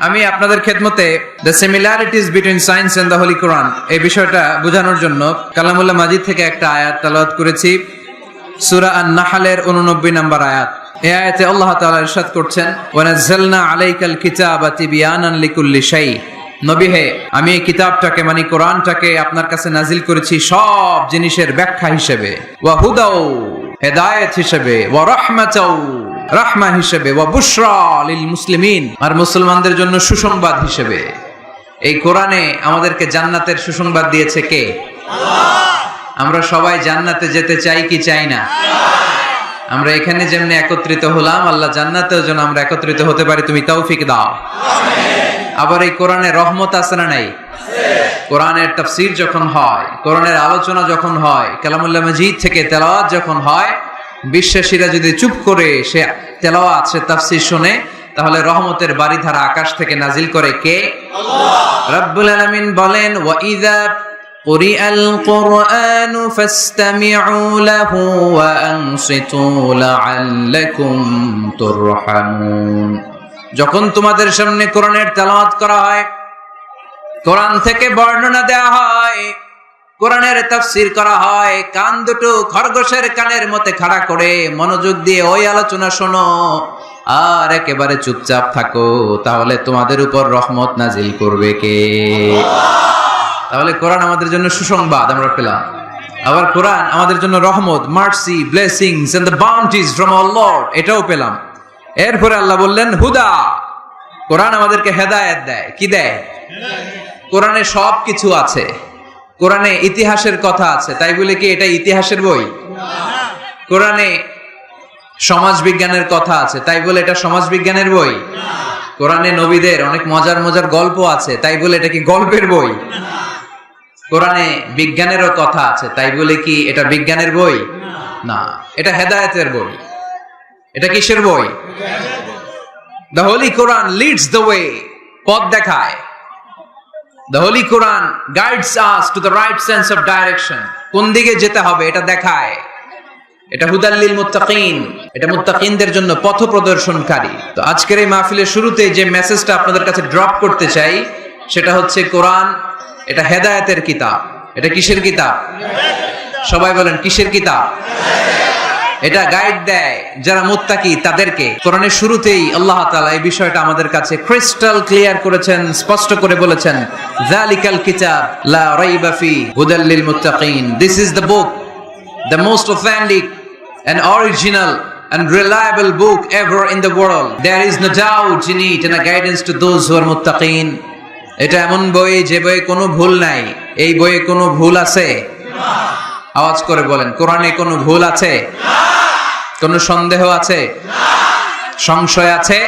আমি আপনাদের খেদমতে the similarities between science and the holy Quran এই বিষয়টা বোঝানোর জন্য কালামুল্লাহ মাজিদ থেকে একটা আয়াত তেলাওয়াত করেছি। সূরা আন-নাহলের 89 নম্বর আয়াত। এই আয়াতে আল্লাহ তাআলা ইরশাদ করছেন, ওয়া নাযালনা আলাইকাল কিতাবা তিবয়ানান লিকুল্লি শাই। নবী হে, আমি এই কিতাবটাকে মানে কোরআনটাকে আপনার কাছে নাজিল করেছি সব জিনিসের ব্যাখ্যা হিসেবে, ওয়া হুদাও হেদায়েত হিসেবে, ওয়া রাহমাতাও রাহমা হিসেবে, ওয়া বুশরা লিল মুসলিমিন আর মুসলমানদের জন্য সুসংবাদ হিসেবে। এই কোরআনে আমাদেরকে জান্নাতের সুসংবাদ দিয়েছে কে? আল্লাহ। আমরা সবাই জান্নাতে যেতে চাই কি চাই না? আমরা এখানে যেমনি একত্রিত হলাম, আল্লাহ জান্নাতেও যেন আমরা একত্রিত হতে পারি, তুমি তৌফিক দাও। আবার এই কোরআনে রহমত আছে না নাই? কোরআনের তাফসীর যখন হয়, কোরআনের আলোচনা যখন হয়, কালামুল্লাহ মাজিদ থেকে তেলাওয়াত যখন হয়, বিশ্বাসীরা যদি চুপ করে সে তেলাওয়াত সে তাফসীর শুনে, তাহলে রহমতের বারিধারা আকাশ থেকে নাজিল করে কে? আল্লাহ। রব্বুল আলামিন বলেন, ওয়া ইযা কুরিআল কুরআনু ফাসতামিউ লাহু ওয়া আনসিতু লাআল্লাকুম তুরহামুন। যখন তোমাদের সামনে কোরআনের তেলাওয়াত করা হয়, কোরআন থেকে বর্ণনা দেওয়া হয়, কোরআনের তাফসীর করা হয়, কান দুটো খরগোশের কানের মতো খাড়া করে মনোযোগ দিয়ে ওই আলোচনা শোনো আর একেবারে চুপচাপ থাকো, তাহলে তোমাদের উপর রহমত নাজিল করবে কে? তাহলে কোরআন আমাদের জন্য সুসংবাদ আমরা পেলাম। আবার কোরআন আমাদের জন্য রহমত, mercy, blessings and the bounties from our lord, এটাও পেলাম। এরপরে আল্লাহ বললেন হুদা, কোরআন আমাদেরকে হেদায়েত দেয়। কি দেয়? কোরআনে সব কিছু আছে। কোরআনে ইতিহাসের কথা আছে, তাই বলে কি এটা ইতিহাসের বই? কোরআনে সমাজ বিজ্ঞানের কথা আছে, তাই বলে এটা সমাজ বিজ্ঞানের বই? কোরআনে নবীদের অনেক মজার মজার গল্প আছে, তাই বলে এটা কি গল্পের বই? কোরআনে বিজ্ঞানেরও কথা আছে, তাই বলে কি এটা বিজ্ঞানের বই? না, এটা হেদায়েতের বই। এটা কিসের বই? The Holy Quran leads the way, পথ দেখায়। The Holy Quran guides us to the right sense of direction, কোন দিকে যেতে হবে এটা দেখায়। এটা হুদাল লিল মুত্তাকিন, এটা মুত্তাকিনদের জন্য পথ প্রদর্শনকারী। তো আজকের এই মাহফিলের শুরুতে যে মেসেজটা আপনাদের কাছে ড্রপ করতে চাই, সেটা হচ্ছে কোরআন এটা হেদায়েতের কিতাব। এটা কিসের কিতাব? সবাই বলেন কিসের কিতাব? এটা গাইড দেয় যারা মুত্তাকি তাদেরকে। কোরআনের শুরুতেই আল্লাহ তাআলা এই বিষয়টা আমাদের কাছে ক্রিস্টাল ক্লিয়ার করেছেন, স্পষ্ট করে বলেছেন, যালিকাল কিতাব লা রাইবা ফি হুদাল লিল মুত্তাকিন। This is the book, the most authentic and original and reliable book ever in the world. There is no doubt in it and a guidance to those who are muttaqin. এটা এমন বই যে বইয়ে কোনো ভুল নাই। এই বইয়ে কোনো ভুল আছে? আওয়াজ করে বলেন, কোরআনে কোনো ভুল আছে? কোনো সন্দেহ আছে? সংশয় আছে?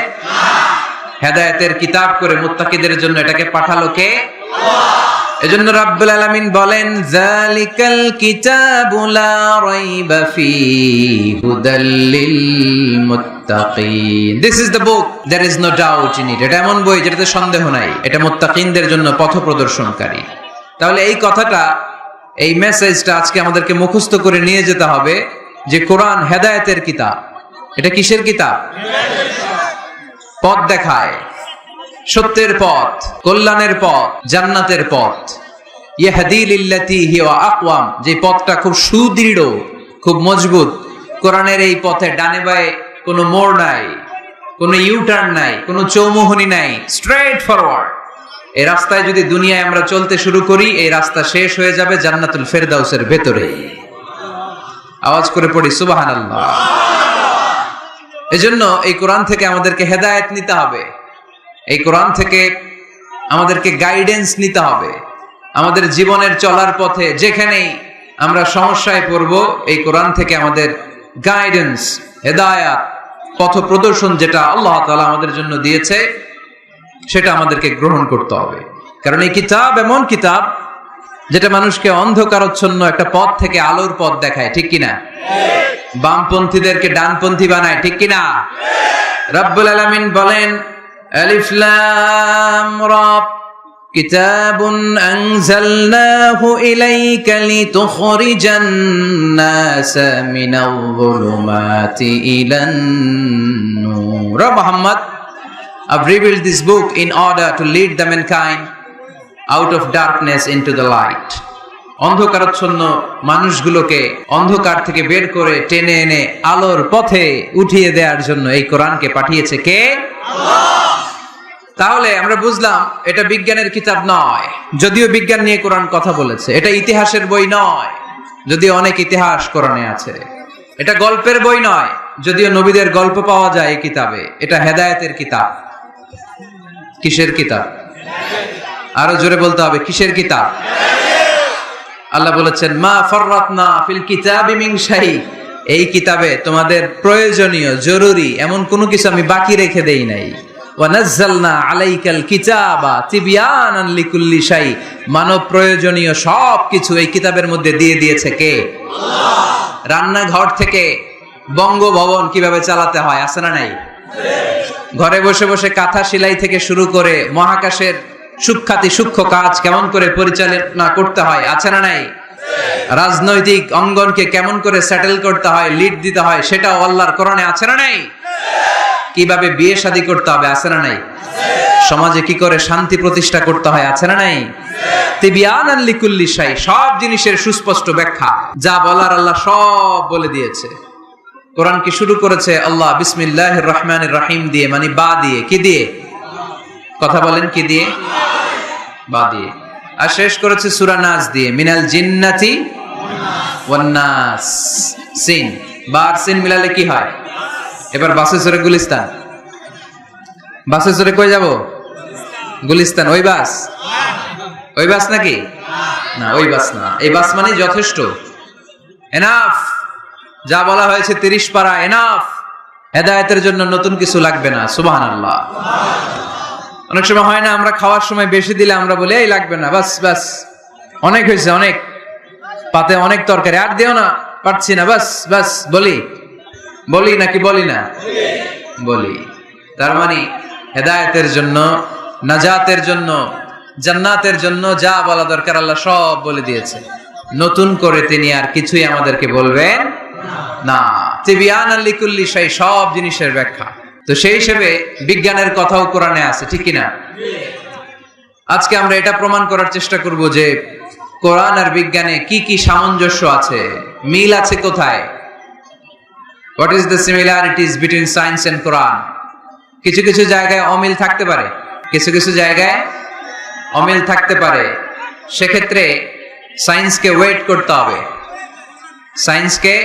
হেদায়েতের কিতাব করে মুত্তাকিদের জন্য এটাকে পাঠালো কে? এজন্য রাব্বুল আলামিন বলেন, যালিকাল কিতাবু লা রাইবা ফীহি হুদাল লিল মুত্তাকিন। This is the book, there is no doubt in it. এটা এমন বই যেটাতে সন্দেহ নাই, এটা মুত্তাকিনদের জন্য পথ প্রদর্শনকারী। তাহলে এই কথাটা, এই মেসেজটা আজকে আমাদেরকে মুখস্থ করে নিয়ে যেতে হবে যে কোরআন হেদায়েতের কিতাব। এটা কিসের কিতাব? পথ দেখায়, সত্যের পথ, কল্যাণের পথ, জান্নাতের পথ। ইয়াহদি লিল্লাতি হিয়া আকওয়াম, যে পথটা খুব সুদৃঢ়, খুব মজবুত। কোরআনের এই পথে ডানে বায়ে কোনো মোড় নাই, কোনো ইউটার্ন নাই, কোনো চৌমুহনী নাই, স্ট্রেট ফরওয়ার্ড। এই রাস্তায় যদি দুনিয়ায় আমরা চলতে শুরু করি, এই রাস্তা শেষ হয়ে যাবে জান্নাতুল ফেরদাউসের ভেতরে। আওয়াজ করে পড়ি সুবহানাল্লাহ। এজন্য এই কোরআন থেকে আমাদেরকে হেদায়েত নিতে হবে। এই কোরআন থেকে আমাদেরকে গাইডেন্স নিতে হবে। আমাদের জীবনের চলার পথে যেখানেই আমরা সমস্যায় পড়ব, এই কোরআন থেকে আমাদের গাইডেন্স, হেদায়াত, পথ প্রদর্শন যেটা আল্লাহ তাআলা আমাদের জন্য দিয়েছে, সেটা আমাদেরকে গ্রহণ করতে হবে। কারণ এই কিতাব এমন কিতাব যেটা মানুষকে অন্ধকারচ্ছন্ন একটা পথ থেকে আলোর পথ দেখায়, ঠিক কিনা? বামপন্থীদেরকে ডানপন্থী বানায়, ঠিক কিনা? রব্বুল আলামিন বলেন, আলিফ লাম রা, কিতাবুন আনজালনাহু ইলাইকা লিতুখরিজান নাসা মিনাল যুলুমাতি ইলান নূর। Muhammad I've revealed this book in order to lead the mankind out of darkness into the light. অন্ধকারাচ্ছন্ন মানুষগুলোকে অন্ধকার থেকে বের করে টেনে এনে আলোর পথে উঠিয়ে দেওয়ার জন্য এই কোরআনকে পাঠিয়েছে কে? আল্লাহ। তাহলে আমরা বুঝলাম এটা বিজ্ঞানের কিতাব নয়, যদিও বিজ্ঞান নিয়ে কোরআন কথা বলেছে। এটা ইতিহাসের বই নয়, যদিও অনেক ইতিহাস কোরআনে আছে। এটা গল্পের বই নয়, যদিও নবীদের গল্প পাওয়া যায় এই কিতাবে। এটা হেদায়েতের কিতাব। কিসের কিতাব? আরো জোরে বলতে হবে, কিসের কিতাব? আল্লাহ বলেছেন মা ফাররাতনা ফিল কিতাবি মিন শাই, এই কিতাবে তোমাদের প্রয়োজনীয় জরুরি এমন কোনো কিছু আমি বাকি রেখে দেই নাই। ওয়া নাযালনা আলাইকাল কিতাবা তিবয়ানান লিকুল্লি শাই, মানব প্রয়োজনীয় সব কিছু এই কিতাবের মধ্যে দিয়ে দিয়েছে কে? আল্লাহ। রান্নাঘর থেকে বঙ্গভবন কিভাবে চালাতে হয় আছে না নাই? ঘরে বসে বসে কাঁথা সেলাই থেকে শুরু করে মহাকাশের সূক্ষ্ম কাজ কেমন করে পরিচালনা করতে হয় আছে না নাই? রাজনৈতিক অঙ্গনকে কেমন করে সেটেল করতে হয়, লিড দিতে হয়, সেটাও আল্লাহর কোরআনে আছে না নাই? কিভাবে বিয়ে শাদী করতে হবে আছে না নাই? সমাজে কি করে শান্তি প্রতিষ্ঠা করতে হয় আছে না নাই? তিবয়ানান লিকুল্লি শাই, সব জিনিসের সুস্পষ্ট ব্যাখ্যা, যা বলার আল্লাহ সব বলে দিয়েছে। কোরআন কি শুরু করেছে আল্লাহ বিসমিল্লাহির রহমানির রহিম দিয়ে, মানে বা দিয়ে। কি দিয়ে? কথা বলেন, কি দিয়ে? বা দিয়ে। আর শেষ করেছে সূরা নাস দিয়ে, মিনাল জিন্নাতি ওয়ান নাস। সিন, বা আর সিন মিলালে কি হয়? এবার বাসে চড়ে গুলিস্তান। বাসে চড়ে কই যাব? গুলিস্তান। ওই বাস? ওই বাস নাকি? না, ওই বাস না। এই বাস মানে যথেষ্ট, এনাফ। যা বলা হয়েছে 30 পারা এনাফ। হেদায়েতের জন্য নতুন কিছু লাগবে না। সুবহানাল্লাহ। অনেক সময় হয় না, আমরা খাওয়ার সময় বেশি দিলে আমরা বলি এই লাগবে না, বাস বাস, অনেক হয়েছে, অনেক পাতে অনেক তরকারি, আর দিও না, পারছি না, বাস বাস। বলি নাকি বলি না? বলি। তার মানে হেদায়েতের জন্য, নাজাতের জন্য, জান্নাতের জন্য যা বলা দরকার আল্লাহ সব বলে দিয়েছে। নতুন করে তিনি আর কিছুই আমাদেরকে বলবেন না। তিবয়ানান লিকুল্লি শাই, সব জিনিসের ব্যাখ্যা। তো সেই হিসেবে বিজ্ঞানের কথাও কোরআনে আছে, ঠিক কিনা? আজকে আমরা এটা প্রমাণ করার চেষ্টা করব যে কোরআন আর বিজ্ঞানে কি কি সামঞ্জস্য আছে, মিল আছে কোথায়। What is the similarities between science and Quran? কিছু কিছু জায়গায় অমিল থাকতে পারে, কিছু কিছু জায়গায় অমিল থাকতে পারে। সেক্ষেত্রে সায়েন্সকে ওয়েট করতে হবে, সায়েন্সকে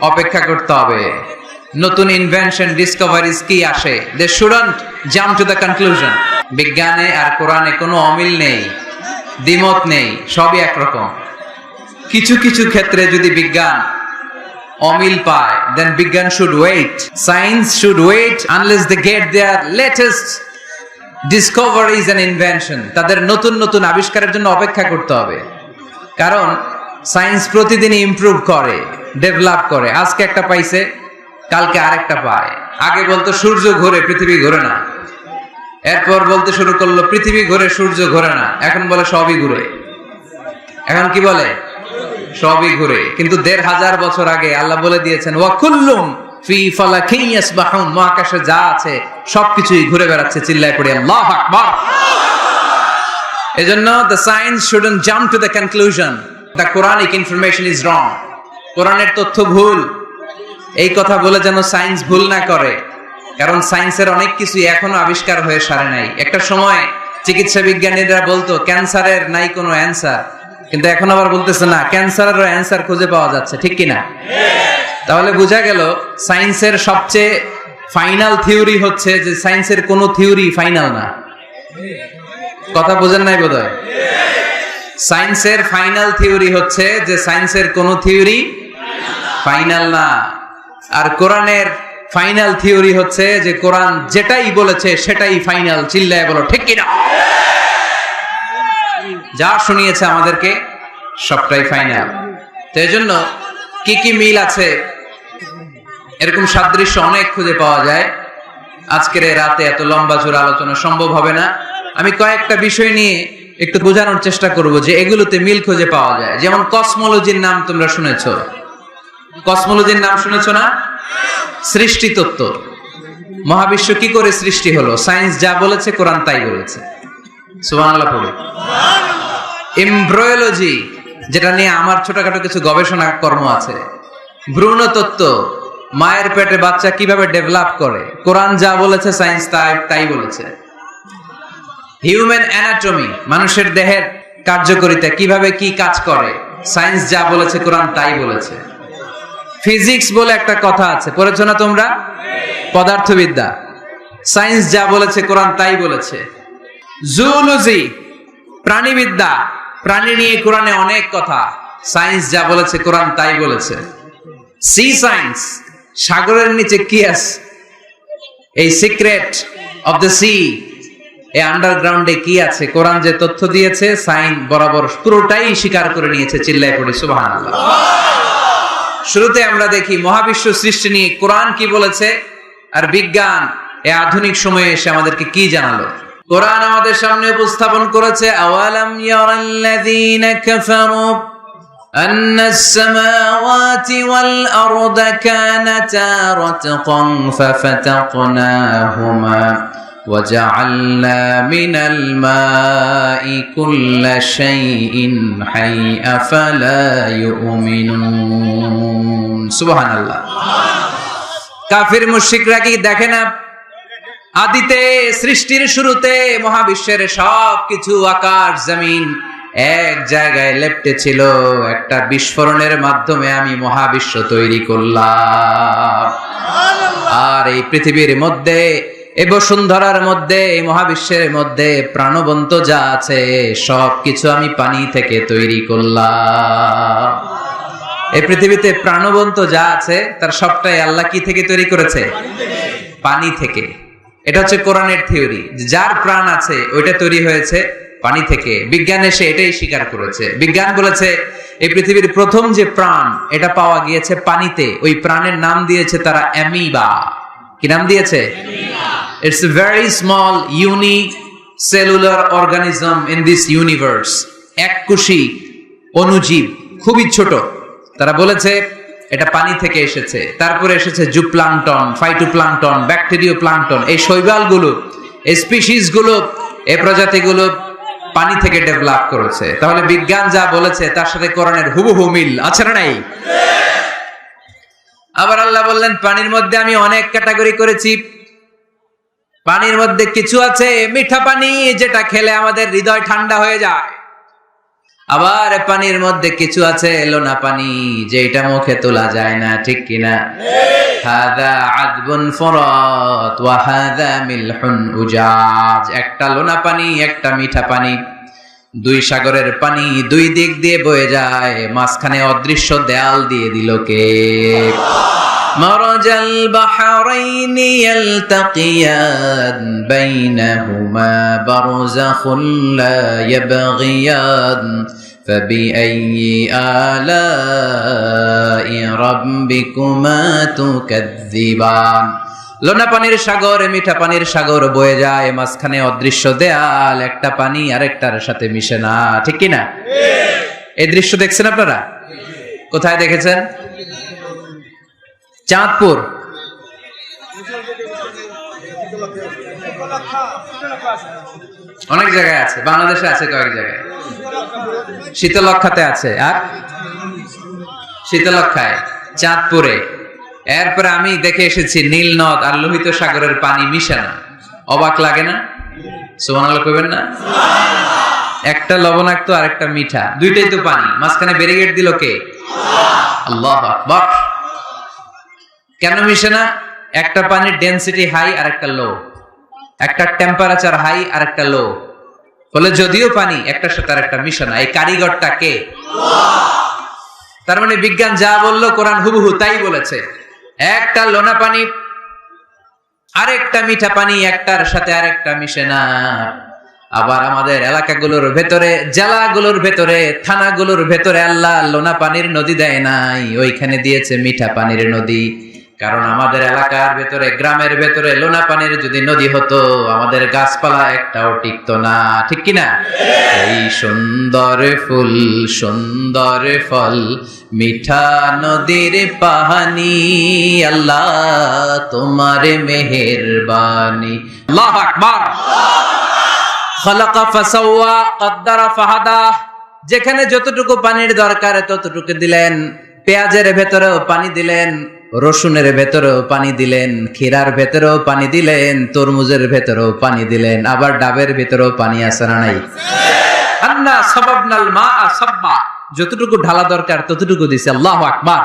অপেক্ষা করতে হবে। নতুন ইনভেনশন, ডিসকভারিজ কি আসে, they shouldn't jump to the conclusion. বিজ্ঞানে আর কোরআনে কোনো অমিল নেই, দ্বিমত নেই, সবই একরকম। কিছু কিছু ক্ষেত্রে যদি বিজ্ঞান অমিল পায়, then বিজ্ঞান should wait, science should wait unless they get their latest discoveries and invention. তাদের নতুন নতুন আবিষ্কারের জন্য অপেক্ষা করতে হবে, কারণ সায়েন্স প্রতিদিন ইমপ্রুভ করে, ডেভেলপ করে। আজকে একটা পাইছে, কালকে আরেকটা পায়। আগে বলতো সূর্য ঘোরে, পৃথিবী ঘোরে না। এরপর বলতে শুরু করলো পৃথিবী ঘোরে, সূর্য ঘোরে না। এখন বলে সবই ঘুরে। এখন কি বলে? সবই ঘুরে। কিন্তু 1500 বছর আগে আল্লাহ বলে দিয়েছেন ওয়া কুল্লুম ফি ফালাকিন ইয়াসবাহুন, মহাকাশে যা আছে সবকিছুই ঘুরে বেড়াচ্ছে। চিল্লায় পড়ে আল্লাহু আকবার। এজন্য the science shouldn't jump to the conclusion the Quranic information is wrong. কোরআনের তথ্য ভুল, এই কথা বলে যেন সায়েন্স ভুল না করে, কারণ সায়েন্সের অনেক কিছু এখনো আবিষ্কার হয়ে সারে নাই। একটা সময় চিকিৎসা বিজ্ঞানীরা বলতো ক্যান্সারের নাই কোনো অ্যান্সার, কিন্তু এখন আবার বলতেছে না, ক্যান্সারেরও অ্যান্সার খুঁজে পাওয়া যাচ্ছে, ঠিক কিনা? তাহলে বোঝা গেল সায়েন্সের সবচেয়ে ফাইনাল থিওরি হচ্ছে যে সায়েন্সের কোনো থিওরি ফাইনাল না। কথা বোঝেন নাই বোধহয়? সায়েন্সের ফাইনাল থিওরি হচ্ছে যে সায়েন্সের কোনো থিওরি ফাইনাল না। আর কোরআনের ফাইনাল থিওরি হচ্ছে যে কোরআন যেটাই বলেছে সেটাই ফাইনাল। চিল্লায় বলো ঠিক কিনা? যা শুনিয়েছে আমাদেরকে সবটাই ফাইনাল। তো এজন্য কি কি মিল আছে, এরকম সাদৃশ্য অনেক খুঁজে পাওয়া যায়। আজকের এই রাতে এত লম্বা চূড়া আলোচনা সম্ভব হবে না। আমি কয়েকটা বিষয় নিয়ে একটু বোঝানোর চেষ্টা করব যে এগুলোতে মিল খুঁজে পাওয়া যায়। যেমন কসমোলজির নাম তোমরা শুনেছো, কসমোলজির নাম শুনেছো না? সৃষ্টি তত্ত্ব। মহাবিশ্ব কি করে সৃষ্টি হলো? সায়েন্স যা বলেছে কোরআন তাই বলেছে। সুবহানাল্লাহ পড়ে। এমব্রিওলজি, যেটা নিয়ে আমার ছোটখাটো কিছু গবেষণা কর্ম আছে, ভ্রূণ তত্ত্ব, মায়ের পেটে বাচ্চা কিভাবে ডেভেলপ করে, কোরআন যা বলেছে সায়েন্স তাই বলেছে। হিউম্যান অ্যানাটমি, মানুষের দেহের কার্যকারিতা কিভাবে কি কাজ করে, সায়েন্স যা বলেছে কোরআন তাই বলেছে। ফিজিক্স বলে একটা কথা আছে, পড়েছো না তোমরা? পদার্থবিদ্যা, সায়েন্স যা বলেছে কোরআন তাই বলেছে। জুলজি, প্রাণীবিদ্যা, প্রাণী নিয়ে কোরআনে অনেক কথা, সায়েন্স যা বলেছে কোরআন তাই বলেছে। সি সায়েন্স, সাগরের নিচে কি আছে, এই সিক্রেট অফ দ্য সি, এই আন্ডারগ্রাউন্ডে কি আছে, কোরআন যে তথ্য দিয়েছে সায়েন্স বরাবর পুরোটাই স্বীকার করে নিয়েছে। চিল্লায় পড়ি সুবহানাল্লাহ। শুরুতে আমরা দেখি মহাবিশ্ব সৃষ্টি নিয়ে কোরআন কি বলেছে, আর বিজ্ঞান এই আধুনিক সময়ে এসে আমাদেরকে কি জানালো। কোরআন আমাদের সামনে উপস্থাপন করেছে, আওয়ালাম ইয়ারাল্লাযীনা কাফারু আন্নাস সামাওয়াতি ওয়াল আরদা কানাতা রাতকান ফাফাতাকনাহুমা وجعلنا من الماء كل شيء حي أفلا يؤمنون سبحان الله। কাফির মুশরিকরা কি দেখে না, আদিতে সৃষ্টির শুরুতে মহাবিশ্বের সবকিছু আকাশ জমিন এক জায়গায় লেপ্টে ছিল, একটা বিস্ফোরণের মাধ্যমে আমি মহাবিশ্ব তৈরি করলাম। আর এই পৃথিবীর মধ্যে, এই বসুন্ধরার মধ্যে, এই মহাবিশ্বের মধ্যে প্রাণবন্ত যা আছে সবকিছু আমি পানি থেকে তৈরি করলাম। এই পৃথিবীতে প্রাণবন্ত যা আছে তার সবটাই আল্লাহ কি থেকে তৈরি করেছে? পানি থেকে। এটা হচ্ছে কোরআনের থিওরি, যার প্রাণ আছে ওইটা তৈরি হয়েছে পানি থেকে। বিজ্ঞান এসে এটাই স্বীকার করেছে। বিজ্ঞান বলেছে এই পৃথিবীর প্রথম যে প্রাণ এটা পাওয়া গিয়েছে পানিতে, ওই প্রাণের নাম দিয়েছে তারা অ্যামিবা। কি নাম দিয়েছে? It's a very small unicellular organism in this universe. এককোষী অণুজীব, খুবই ছোট। তারা বলেছে এটা পানি থেকে এসেছে। তারপরে এসেছে জুপ্লাঙ্কটন, ফাইটোপ্লাঙ্কটন, ব্যাকটেরিয়া প্লাঙ্কটন। এই শৈবালগুলো, এই স্পিসিসগুলো, এই প্রজাতিগুলো পানি থেকে ডেভেলপ করেছে। তাহলে বিজ্ঞান যা বলেছে তার সাথে কোরআনের হুবহু মিল আছে না নাই? আবার আল্লাহ বললেন পানির মধ্যে আমি অনেক ক্যাটাগরি করেছি। পানির মধ্যে কিছু আছে মিঠা পানি, যেটা খেলে আমাদের হৃদয় ঠান্ডা হয়ে যায়। আবার পানির মধ্যে কিছু আছে লোনা পানি, যেটা মুখে তোলা যায় না, ঠিক কিনা? হাদা আযবুন ফুরাত ওয়া হাদা মিলহুন উজাজ। একটা লোনা পানি, একটা মিঠা পানি, দুই সাগরের পানি দুই দিক দিয়ে বয়ে যায়, মাঝখানে অদৃশ্য দেয়াল দিয়ে দিল কে? مرج البحرين يلتقيان بينهما برزخ لا يبغيان فبأي آلاء ربكما تكذبان। লোনা পানির সাগর, মিঠা পানির সাগর বয়ে যায়, মাঝখানে অদৃশ্য দেয়াল, একটা পানি আরেকটার সাথে মিশে না, ঠিক কি না? এই দৃশ্য দেখছেন আপনারা? কোথায় দেখেছেন? চাঁদপুর, অনেক জায়গায় আছে, বাংলাদেশে আছে কয়েক জায়গায়, শীতলক্ষাতে আছে, আর শীতলক্ষায়, চাঁদপুরে। এরপরে আমি দেখে এসেছি নীল নদ আর লোহিত সাগরের পানি মিশানো। অবাক লাগে না? সুবহানাল্লাহ কইবেন না? একটা লবণাক্ত আর একটা মিঠা, দুইটাই তো পানি, মাঝখানে ব্যারিকেড দিল কে? আল্লাহু আকবার। কেন মিশে না? একটা পানির ডেনসিটি হাই আর একটা লো, একটা টেম্পারেচার হাই আর একটা লো, ফলে যদিও পানি একটার সাথে আর একটা মিশে না। এই কারিগরটা কে? তার মানে বিজ্ঞান যা বললো কোরআন হুবহু তাই বলেছে। একটা লোনা পানি আরেকটা মিঠা পানি, একটার সাথে আরেকটা মিশে না। আবার আমাদের এলাকাগুলোর ভেতরে, জেলাগুলোর ভেতরে, থানাগুলোর ভেতরে আল্লাহ লোনা পানির নদী দেয় নাই, ওইখানে দিয়েছে মিঠা পানির নদী। কারণ আমাদের এলাকার ভেতরে, গ্রামের ভেতরে লোনা পানির যদি নদী হতো, আমাদের গাছপালা একটাও টিকতো না, ঠিক কিনা? এই সুন্দর ফুল, সুন্দর ফল, মিঠা নদীর পানি, আল্লাহ তোমার মেহেরবানি। আল্লাহু আকবার। খালাকা ফাসাওয়া কদ্দারা ফাহাদা। যেখানে যতটুকু পানির দরকার ততটুকু দিলেন। পেঁয়াজের ভেতরেও পানি দিলেন, রসুনের ভেতরেও পানি দিলেন, ক্ষীরার ভেতরেও পানি দিলেন, তরমুজের ভেতরেও পানি দিলেন, আবার ডাবের ভেতরেও পানি আছে না নাই? আন্না সাবাবনাল মাআ সাব্বা। যতটুকু ঢালা দরকার ততটুকু দিছে। আল্লাহু আকবার।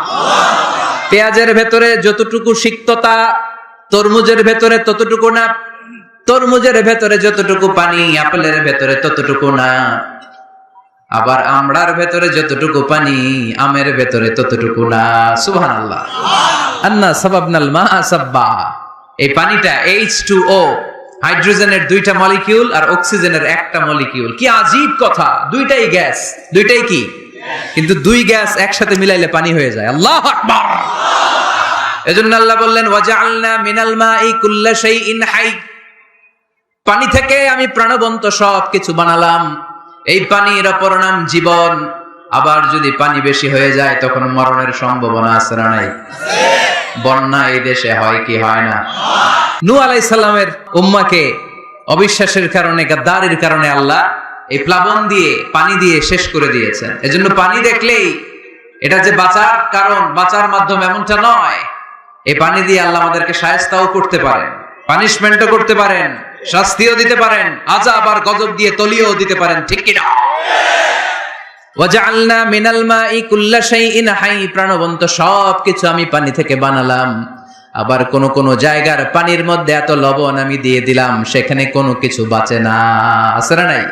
পেঁয়াজের ভেতরে যতটুকু সিক্ততা, তরমুজের ভেতরে ততটুকু না। তরমুজের ভেতরে যতটুকু পানি, আপেলের ভেতরে ততটুকু না। আবার আমড়ার ভেতরে যতটুকু পানি, আমের ভেতরে ততটুকু না। সুবহানাল্লাহ। আন্না সাবাবনাল মাআ সাব্বা। এই পানিটা H2O, হাইড্রোজেনের 2টা মলিকিউল আর অক্সিজেনের 1টা মলিকিউল। কি আজীব কথা, দুইটাই গ্যাস, দুইটাই কি? কিন্তু দুই গ্যাস একসাথে মিলাইলে পানি হয়ে যায়। আল্লাহু আকবার। এজন্য আল্লাহ বললেন, ওয়াজআলনা মিনাল মাই কুল্লা শাইইন হাই। পানি থেকে আমি প্রাণবন্ত সব কিছু বানালাম। এই পানির অপর নাম জীবন। আবার যদি পানি বেশি হয়ে যায় তখন মরণের সম্ভাবনা আছে না নাই? বন্যা এই দেশে হয় কি হয় না? নূহ আলাইহিস সালামের উম্মাহকে অবিশ্বাসের কারণে, গাদ্দারির কারণে আল্লাহ এই প্লাবন দিয়ে, পানি দিয়ে শেষ করে দিয়েছেন। এজন্য পানি দেখলেই এটা যে বাঁচার কারণ, বাঁচার মাধ্যম এমনটা নয়। এই পানি দিয়ে আল্লাহ আমাদেরকে শায়েস্তাও করতে পারেন, পানিশমেন্টও করতে পারেন, শাস্তিও দিতে পারেন, আযাব আর গজব দিয়ে তলিয়েও দিতে পারেন, ঠিক কি না? ওয়াজআলনা মিনাল মাই কুল্লা শাইইন হাই। প্রাণবন্ত সবকিছু আমি পানি থেকে বানালাম। আবার কোন কোন জায়গার পানির মধ্যে এত লবণ আমি দিয়ে দিলাম, সেখানে কোনো কিছু বাঁচে না। আছে না নাই?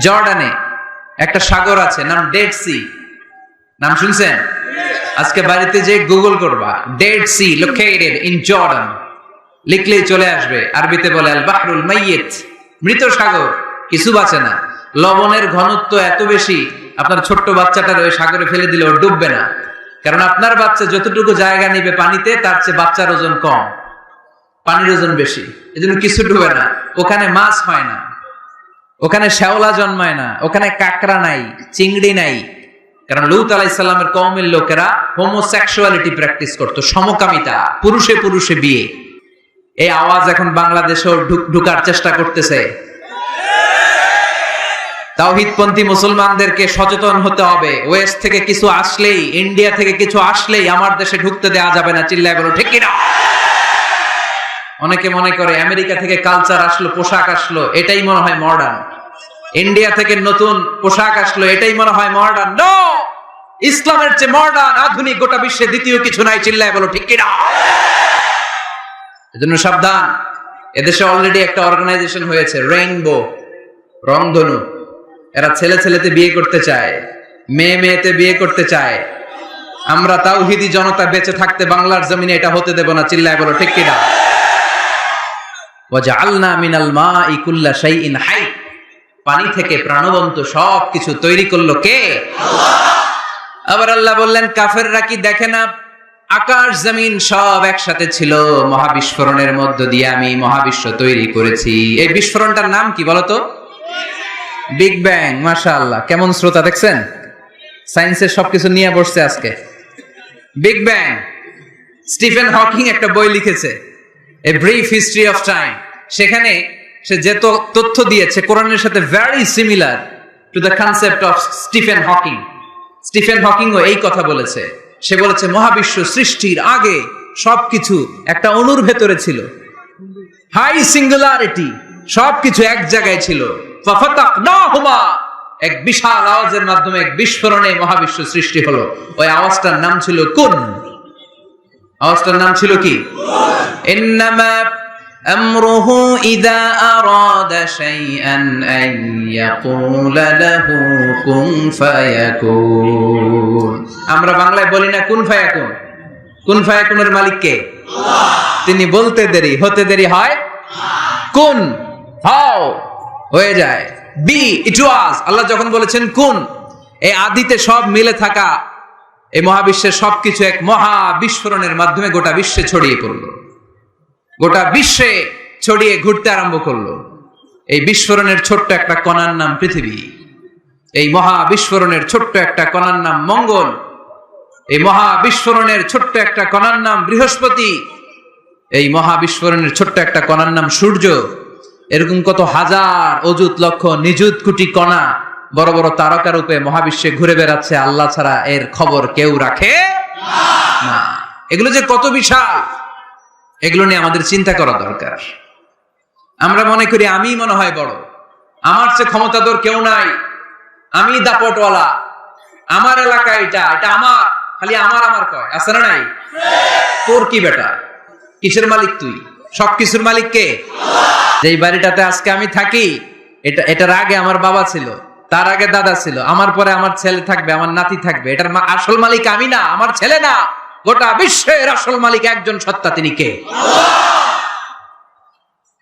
জর্ডানে একটা সাগর আছে, নাম ডেড সি। নাম শুনছেন? আজকে বাড়িতে যে গুগল করবা, Dead Sea located in Jordan, লিখলেই চলে আসবে। আরবিতে বলে আল বাহরুল মাইয়িত, মৃত সাগর, কিছু বাঁচে না। লবণের ঘনত্ব এত বেশি, আপনার ছোট্ট বাচ্চাটার ওই সাগরে ফেলে দিলে ও ডুববে না। কারণ আপনার বাচ্চা যতটুকু জায়গা নিবে পানিতে, তার চেয়ে বাচ্চার ওজন কম, পানির ওজন বেশি, এজন্য কিছু ডুবে না। ওখানে মাছ হয় না, ওখানে শ্যাওলা জন্মায় না, ওখানে কাঁকড়া নাই, চিংড়ি নাই। কারণ লূত আলাইহিস সালামের কওমের লোকেরা হোমোসেক্সুয়ালিটি প্র্যাকটিস করত, সমকামিতা, পুরুষে পুরুষে বিয়ে। এই আওয়াজ এখন বাংলাদেশেও ঢুকার চেষ্টা করতেছে। তাওহীদপন্থী মুসলমানদেরকে সচেতন হতে হবে। ওয়েস্ট থেকে কিছু আসলেই, ইন্ডিয়া থেকে কিছু আসলেই আমার দেশে ঢুকতে দেওয়া যাবে না। চিল্লায় বলো ঠিক কিনা? অনেকে মনে করে আমেরিকা থেকে কালচার আসলো, পোশাক আসলো, এটাই মনে হয় মডার্ন। ইন্ডিয়া থেকে নতুন পোশাক আসলো, এটাই মনে হয় মডার্ন। নো, ইসলামের চেয়ে মডার্ন, আধুনিক গোটা বিশ্বে দ্বিতীয় কিছু নাই। চিল্লায় বলো ঠিক কিনা? এজন্য সাবধান। এদেশে অলরেডি একটা অর্গানাইজেশন হয়েছে, রেইনবো, রংধনু। এরা ছেলে ছেলেতে বিয়ে করতে চায়, মেয়ে মেয়েতে বিয়ে করতে চায়। আমরা তাওহীদি জনতা বেঁচে থাকতে বাংলার জমিনে এটা হতে দেব না। চিল্লায় বলো ঠিক কিনা? ওয়াজআলনা মিনাল মাই কুল্লা শাইইন হাই। পানি থেকে প্রাণবন্ত সবকিছু তৈরি করলো কে? আল্লাহ। আবার আল্লাহ বললেন, কাফেররা কি দেখে না? আকাশ জমিন সব একসাথে ছিল, মহাবিস্ফোরণের মধ্য দিয়ে আমি মহাবিশ্ব তৈরি করেছি। এই বিস্ফোরণটার নাম কি বলতো? Big bang. মাশাআল্লাহ, কেমন শ্রোতা দেখছেন? সায়েন্সের সবকিছু নিয়ে বসছে আজকে। Big bang. স্টিফেন হকিং একটা বই লিখেছে, a brief history of time. সেখানে সে যে তথ্য দিয়েছে কোরআনের সাথে very similar to the concept of Stephen Hawking. Stephen হকিংও এই কথা বলেছে। সে বলেছে মহাবিশ্ব সৃষ্টির আগে সবকিছু একটা অণুর ভেতরে ছিল, হাই সিঙ্গুলারিটি, সবকিছু এক জায়গায় ছিল। ফাফাতাকনাহুমা, এক বিশাল আওয়াজের মাধ্যমে, এক বিস্ফোরণে মহাবিশ্ব সৃষ্টি হলো। ওই আওয়াজটার নাম ছিল কুন। আওয়াজটার নাম ছিল কি? ইন্নামা আমরুহু ইযা আরাদা শাইআন আন ইয়াকুলা লাহু কুন ফায়াকুন। আমরা বাংলায় বলি না কুন ফায়াকুন? কুন ফায়াকুনের মালিক কে? আল্লাহ। তিনি বলতে দেরি, হতে দেরি হয়। কুন, হাও, হয়ে যায়। বি, ইট ওয়াজ। আল্লাহ যখন বলেছেন কুন, এই আদিতে সব মিলে থাকা এই মহাবিশ্বের সবকিছু এক মহা বিস্ফোরণের মাধ্যমে গোটা বিশ্বে ছড়িয়ে পড়লো, গোটা বিশ্বে ছড়িয়ে ঘুরতে আরম্ভ করলো। এই বিস্ফোরণের ছোট্ট একটা কণার নাম পৃথিবী, এই মহা বিস্ফোরণের ছোট্ট একটা কণার নাম মঙ্গল, এই মহা বিস্ফোরণের ছোট্ট একটা কণার নাম বৃহস্পতি, এই মহা বিস্ফোরণের ছোট্ট একটা কণার নাম সূর্য। এরকম কত হাজার অযুত লক্ষ নিযুত কোটি কণা বড় বড় তারকা রূপে মহাবিশ্বে ঘুরে বেড়াচ্ছে, আল্লাহ ছাড়া এর খবর কেউ রাখে না। এগুলো যে কত বিশাল, এগুলো নিয়ে আমাদের চিন্তা করা দরকার। আমরা মনে করি আমি মনে হয় বড়, আমার চেয়ে ক্ষমতাধর কেউ নাই, আমি দাপটওয়ালা, আমার এলাকা এটা আমার, খালি আমার আমার কয়, আছে না নাই? তোর কি বেটা, কিসের মালিক তুই? সবকিছুর মালিক কে? যেই বাড়িটাতে আজকে আমি থাকি, এটার আগে আমার বাবা ছিল, তার আগে দাদা ছিল, আমার পরে আমার ছেলে থাকবে, আমার নাতি থাকবে। এটার আসল মালিক আমি না, আমার ছেলে না, গোটা বিশ্বের আসল মালিক একজন সত্তা, তিনি কে?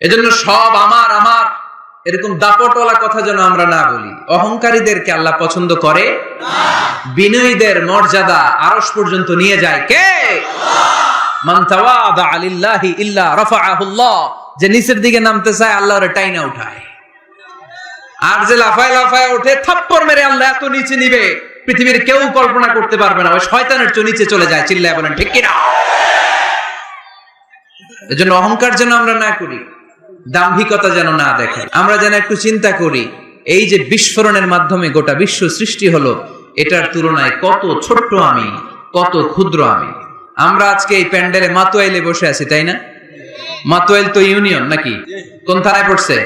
এজন্য সব আমার আমার এরকম দাপটওয়ালা কথা যেন আমরা না বলি। অহংকারীদেরকে আল্লাহ পছন্দ করে না। বিনয়ীদের মর্যাদা আরশ পর্যন্ত নিয়ে যায় কে? মান তাওয়াদা লিল্লাহি ইল্লা রাফাআহুল্লাহ। যে নিচের দিকে নামতে চায় আল্লাহ ওরে টাইনা উঠায়, আর যে লাফায় লাফায় ওঠে থাপ্পড় মেরে আল্লাহ এত নিচে নিবে পৃথিবীর কেউ কল্পনা করতে পারবে না। ওই শয়তানের চেয়ে নিচে চলে যায়। চিল্লায় বলেন ঠিক কিনা? এজন্য অহংকার যেন আমরা না করি, দাম্ভিকতা যেন না দেখে, আমরা যেন একটু চিন্তা করি এই যে বিস্ফোরণের মাধ্যমে গোটা বিশ্ব সৃষ্টি হলো, এটার তুলনায় কত ছোট্ট আমি, কত ক্ষুদ্র আমি। আমরা আজকে এই প্যান্ডেলে মাতোয়াইলে বসে আছি, তাই না? মাতোয়াইল তো ইউনিয়ন নাকি? কোন থানায় পড়ছে?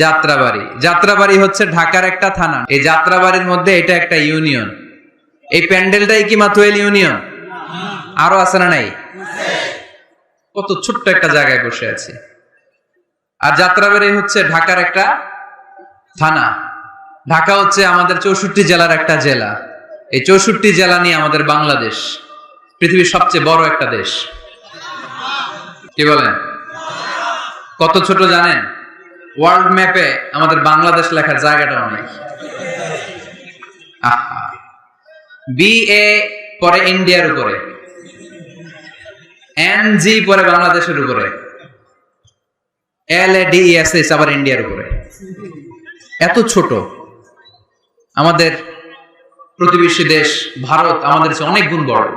যাত্রাবাড়ি। যাত্রাবাড়ি হচ্ছে ঢাকার একটা থানা। এই যাত্রাবাড়ির মধ্যে এটা একটা ইউনিয়ন। এই প্যান্ডেলটাই কি মাতোয়াইল ইউনিয়ন? আরো আছে না নাই? কত ছোট্ট একটা জায়গায় বসে আছি। আর যাত্রাবাড়ি হচ্ছে ঢাকার একটা থানা। ঢাকা হচ্ছে আমাদের 64 জেলার একটা জেলা। এই 64 জেলা নিয়ে আমাদের বাংলাদেশ পৃথিবীর সবচেয়ে বড় একটা দেশ। কি বলেন? কত ছোট জানেন? ওয়ার্ল্ড ম্যাপে আমাদের বাংলাদেশ লেখার জায়গাটা অনেক। BA পরে ইন্ডিয়ার উপরে, NG পরে বাংলাদেশের উপরে, LADESS আবার ইন্ডিয়ার উপরে। এত ছোট। আমাদের প্রতিবেশী দেশ ভারত আমাদের চেয়ে অনেক গুণ বড়,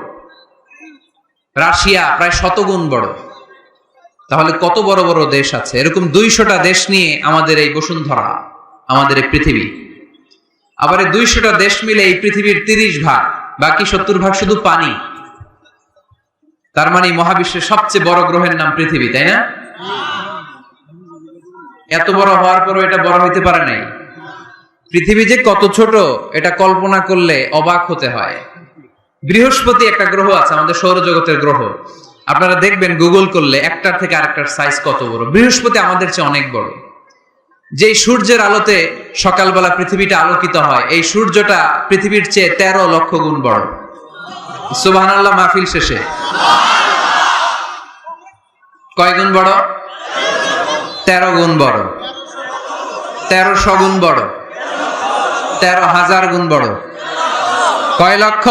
রাশিয়া প্রায় 100 গুণ বড়। তাহলে কত বড় বড় দেশ আছে। এরকম 200টা দেশ নিয়ে আমাদের এই বসুন্ধরা, আমাদের এই পৃথিবী। আবার এই 200টা দেশ মিলে এই পৃথিবীর 30 ভাগ, বাকি 70 ভাগ শুধু পানি। তার মানে মহাবিশ্বের সবচেয়ে বড় গ্রহের নাম পৃথিবী, তাই না? এত বড় হওয়ার পরও এটা বড় হইতে পারে নাই। পৃথিবী যে কত ছোট এটা কল্পনা করলে অবাক হতে হয়। বৃহস্পতি একটা গ্রহ আছে, আমাদের সৌরজগতের গ্রহ। আপনারা দেখবেন গুগল করলে একটার থেকে আরেকটার সাইজ কত বড়। বৃহস্পতি আমাদের চেয়ে অনেক বড়। যেই সূর্যের আলোতে সকালবেলা পৃথিবীটা আলোকিত হয়, এই সূর্যটা পৃথিবীর চেয়ে 13 লক্ষ গুণ বড়। সুবহানাল্লাহ মাহফিল শেষে কয় গুণ বড়? 13 গুণ বড়, 1300 গুণ বড়, 13,000 গুণ বড়। কয় লক্ষ?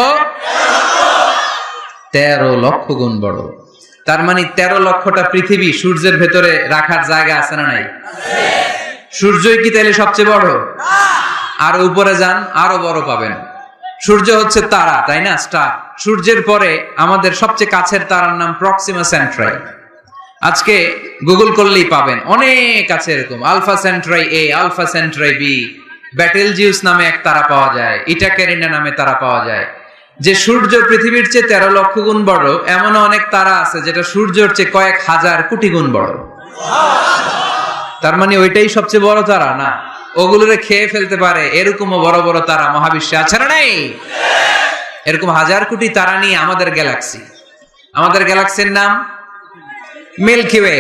13 লক্ষ গুণ বড়। তার মানে 13 লক্ষটা পৃথিবী সূর্যের ভেতরে রাখার জায়গা আছে না নাই? সূর্যই কি তাহলে সবচেয়ে বড়? আর উপরে যান, আরো বড় পাবেন। সূর্য হচ্ছে তারা, তাই না? স্টার। সূর্যের পরে আমাদের সবচেয়ে কাছের তারার নাম প্রক্সিমা সেন্ট্রাই। আজকে গুগল করলেই পাবেন, অনেক আছে এরকম। Alpha Centauri A, alpha Centauri B, Betelgeuse নামে এক তারা পাওয়া যায়, ইটাকেরিনা নামে তারা পাওয়া যায়। যে সূর্য পৃথিবীর চেয়ে 13 লক্ষ গুণ বড়, এমন অনেক তারা আছে যেটা সূর্যের চেয়ে কয়েক হাজার কোটি গুণ বড়। তার মানে ওইটাই সবচেয়ে বড় তারা না, ওগুলোরে খেয়ে ফেলতে পারে এরকমও বড় বড় তারা মহাবিশ্বে আছে না নাই? এরকম হাজার কোটি তারা নিয়ে আমাদের গ্যালাক্সি। আমাদের গ্যালাক্সির নাম মিল্কি ওয়ে।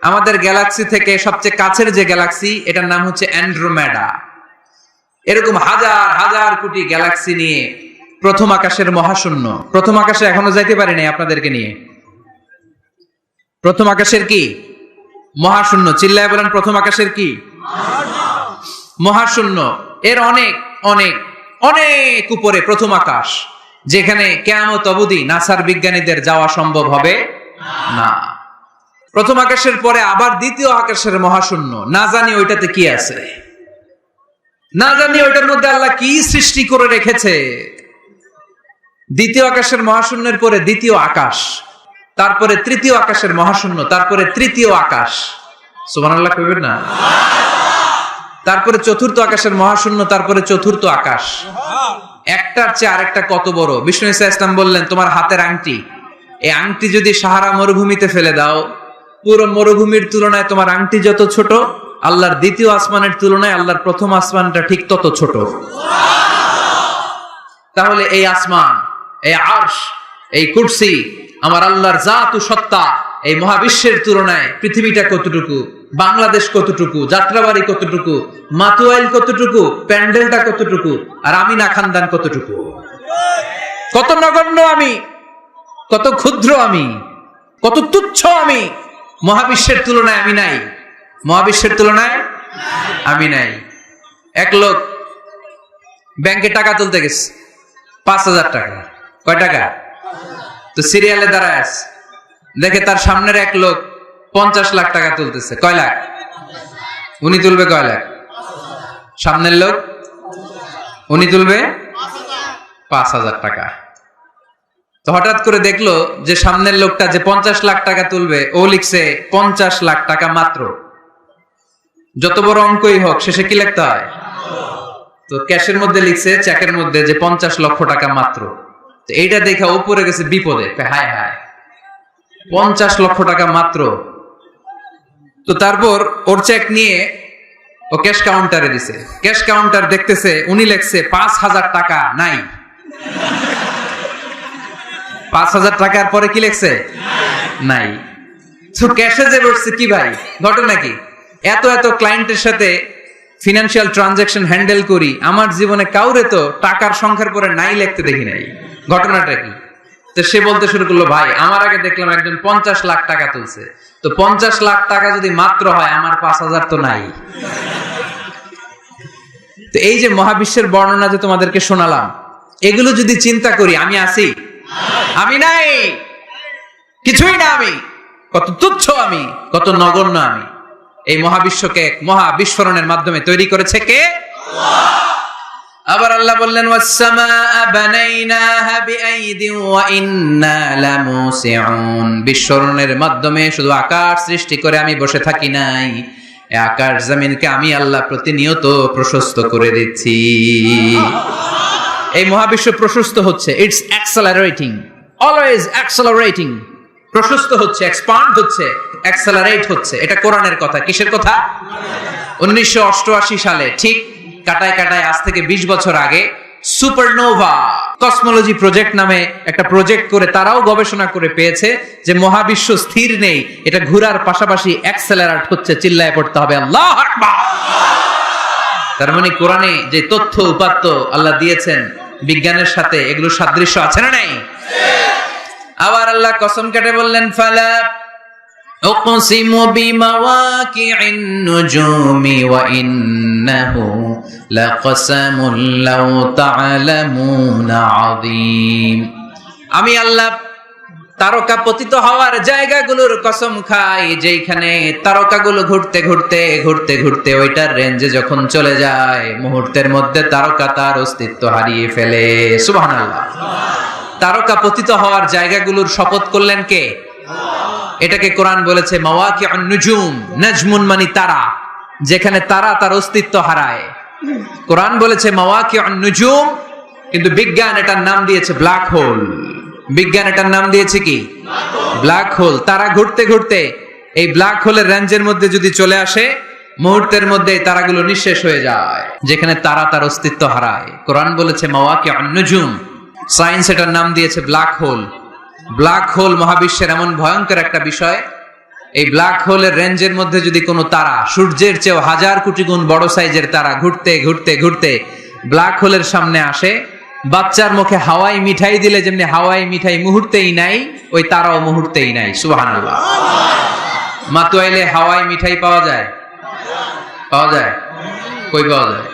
আমাদের গ্যালাক্সি থেকে সবচেয়ে কাছের যে গ্যালাক্সি, এটার নাম হচ্ছে অ্যান্ড্রোমেডা। এরকম হাজার হাজার কোটি গ্যালাক্সি নিয়ে প্রথম আকাশের মহাশূন্য। প্রথম আকাশে এখনো যাইতে পারি নাই আপনাদেরকে নিয়ে। প্রথম আকাশের কি? মহাশূন্য। চিল্লায় বলেন প্রথম আকাশের কি? মহাশূন্য। এর অনেক অনেক অনেক উপরে প্রথম আকাশ। যেখানে কিয়ামত অবধি নাসার বিজ্ঞানীদের যাওয়া সম্ভব হবে না। প্রথম আকাশের পরে আবার দ্বিতীয় আকাশের মহাশূন্য, না জানি ওইটাতে কি আছে, না জানি ওইটার মধ্যে আল্লাহ কি সৃষ্টি করে রেখেছে। দ্বিতীয় আকাশের মহাশূন্যের পরে দ্বিতীয় আকাশ, তারপরে তৃতীয় আকাশের মহাশূন্য, তারপরে তৃতীয় আকাশ, সুবহানাল্লাহ কইবেন না? তারপরে চতুর্থ আকাশের মহাশূন্য, তারপরে চতুর্থ আকাশ। একটার চেয়ে আরেকটা কত বড়। বিষ্ণু ঈসা ইসলাম বললেন, তোমার হাতের আংটি, এই আংটি যদি সাহারা মরুভূমিতে ফেলে দাও, পুরো মরুভূমির তুলনায় তোমার আংটি যত ছোট, আল্লাহর দ্বিতীয় আসমানের তুলনায় আল্লাহর প্রথম আসমানটা ঠিক তত ছোট। তাহলে এই আসমান, এই আরশ, এই কুরসি, আমার আল্লাহর জাত ও সত্তা, এই মহাবিশ্বের তুলনায় পৃথিবীটা কতটুকু, বাংলাদেশ কতটুকু, যাত্রাবাড়ি কতটুকু, মাতুয়াইল কতটুকু, প্যান্ডেলটা কতটুকু, আর আমি না খানদান কতটুকু, কত নগণ্য আমি, কত ক্ষুদ্র আমি, কত তুচ্ছ আমি। মহাবিশ্বের তুলনায় আমি নাই, মহাবিশ্বের তুলনায় আমি নাই। এক লোক ব্যাংকে টাকা তুলতে গেছে, 5,000 টাকা। কয় টাকা? তো সিরিয়ালে দাঁড়ায় আছে, দেখে তার সামনের এক লোক 50 লাখ টাকা তুলতেছে। কয় লাখ? উনি তুলবে কয় লাখ? সামনের লোক উনি তুলবে 5,000 টাকা। তো হঠাৎ করে দেখলো যে সামনের লোকটা যে 50 লাখ টাকা তুলবে, ও লিখছে 50 লাখ টাকা মাত্র। যত বড় অঙ্কই হোক শেষে কি লিখতে হয়? তো ক্যাশের মধ্যে লিখছে, চেকের মধ্যে, যে 50 লক্ষ টাকা মাত্র। তো এইটা দেখে ও পড়ে গেছে বিপদে, হায় হায়, 50 লক্ষ টাকা মাত্র। তো তারপর ওর চেক নিয়ে ও ক্যাশ কাউন্টারে দিছে। ক্যাশ কাউন্টার দেখতেছে, উনি লিখছে 5,000 টাকা নাই। 5,000 টাকার পরে কি লিখছে? নাই। তো ক্যাশে যে বসছে, কি ভাই ঘটনা কি? এত এত ক্লায়েন্টের সাথে ফিনান্সিয়াল ট্রানজাকশন হ্যান্ডেল করি, আমার জীবনে কাউরে তো টাকার সংখ্যার পরে নাই লিখতে দেখি নাই, ঘটনাটা কি? তো সে বলতে শুরু করলো, ভাই আমার আগে দেখলাম একজন 50 লাখ টাকা তুলছে, তো 50 লাখ টাকা যদি মাত্র হয়, আমার 5,000 তো নাই। তো এই যে মহাবিশ্বের বর্ণনা যে তোমাদেরকে শোনালাম, এগুলো যদি চিন্তা করি, আমি আছি? আমি নাই, কিছুই না আমি, কত তুচ্ছ আমি, কত নগণ্য আমি। এই মহাবিশ্বকে মহা বিস্ফোরণের মাধ্যমে তৈরি করেছে কে? আবার আল্লাহ বললেন, ওয়াস-সামাআ বানাইনাহা বিআইদিন ওয়া ইন্না লামুসিউন। বিস্ফোরণের মাধ্যমে শুধু আকাশ সৃষ্টি করে আমি বসে থাকি নাই, এই আকাশ জমিনকে আমি আল্লাহ প্রতিনিয়ত প্রশস্ত করে দিচ্ছি। এই মহাবিশ্ব প্রশস্ত হচ্ছে, ইটস অ্যাক্সেলারেটিং, অলওয়েজ অ্যাক্সেলারেটিং। প্রশস্ত হচ্ছে, এক্সপান্ড হচ্ছে, অ্যাক্সেলারেট হচ্ছে। এটা কোরআনের কথা। কিসের কথা? 1988 সালে, ঠিক কাটায় কাটায় আজ থেকে 20 বছর আগে, সুপারনোভা কসমোলজি প্রজেক্ট নামে একটা প্রজেক্ট করে তারাও গবেষণা করে পেয়েছে যে মহাবিশ্ব স্থির নেই, এটা ঘোরার পাশাপাশি অ্যাক্সেলারেট হচ্ছে। চিল্লায় পড়তে হবে আল্লাহু আকবার। তার মানে কোরআনে যে তথ্য উপাত্ত আল্লাহ দিয়েছেন, বিজ্ঞানের সাথে এগুলো সাদৃশ্য আছে না নাই? আবার আল্লাহ কসম কেটে বললেন, ফালা উকসিমু বিমাওয়াকি'ন নুজুমি ওয়া ইন্নাহু লাকসামুন লাউ তা'লামুনা আযীম। আমি আল্লাহ তারকা পতিত হওয়ার জায়গাগুলোর কসম খাই, যেখানে তারকাগুলো ঘুরতে ঘুরতে ঘুরতে ঘুরতে ওইটার রেঞ্জে যখন চলে যায়, মুহূর্তের মধ্যে তারকা তার অস্তিত্ব হারিয়ে ফেলে। সুবহানাল্লাহ। তারকা পতিত হওয়ার জায়গাগুলোর শপথ করলেন কে? এটাকে কোরআন বলেছে মাওয়াকিউন নুজুম। নাজমুন মানে তারা, যেখানে তারা তার অস্তিত্ব হারায়। কোরআন বলেছে মাওয়াকিউন নুজুম, কিন্তু বিজ্ঞান এটার নাম দিয়েছে ব্ল্যাক হোল। বিজ্ঞান এটার নাম দিয়েছে কি? Black hole. তারা ঘুরতে ঘুরতে এই ব্ল্যাক হোলের রেঞ্জের মধ্যে যদি চলে আসে, মুহূর্তের মধ্যে তারাগুলো নিঃশেষ হয়ে যায়, যেখানে তারা তার অস্তিত্ব হারায়। কোরআন বলেছে মাওয়াকিউন নুজুম। সায়েন্স এটার নাম দিয়েছে ব্ল্যাক হোল। ব্ল্যাক হোল মহাবিশ্বের এমন ভয়ঙ্কর একটা বিষয়, এই ব্ল্যাক হোলের রেঞ্জের মধ্যে যদি কোনো তারা সূর্যের চেয়েও 1000 কোটি গুণ বড় সাইজের তারা ঘুরতে ঘুরতে ঘুরতে ব্ল্যাক হোলের সামনে আসে, বাচ্চার মুখে হাওয়াই মিঠাই দিলে যেমনি হাওয়াই মিঠাই মুহূর্তেই নাই, ওই তারাও মুহূর্তেই নাই। সুবহানাল্লাহ। মাতুয়াইলে হাওয়াই মিঠাই পাওয়া যায়? পাওয়া যায়? কই পাওয়া যায়?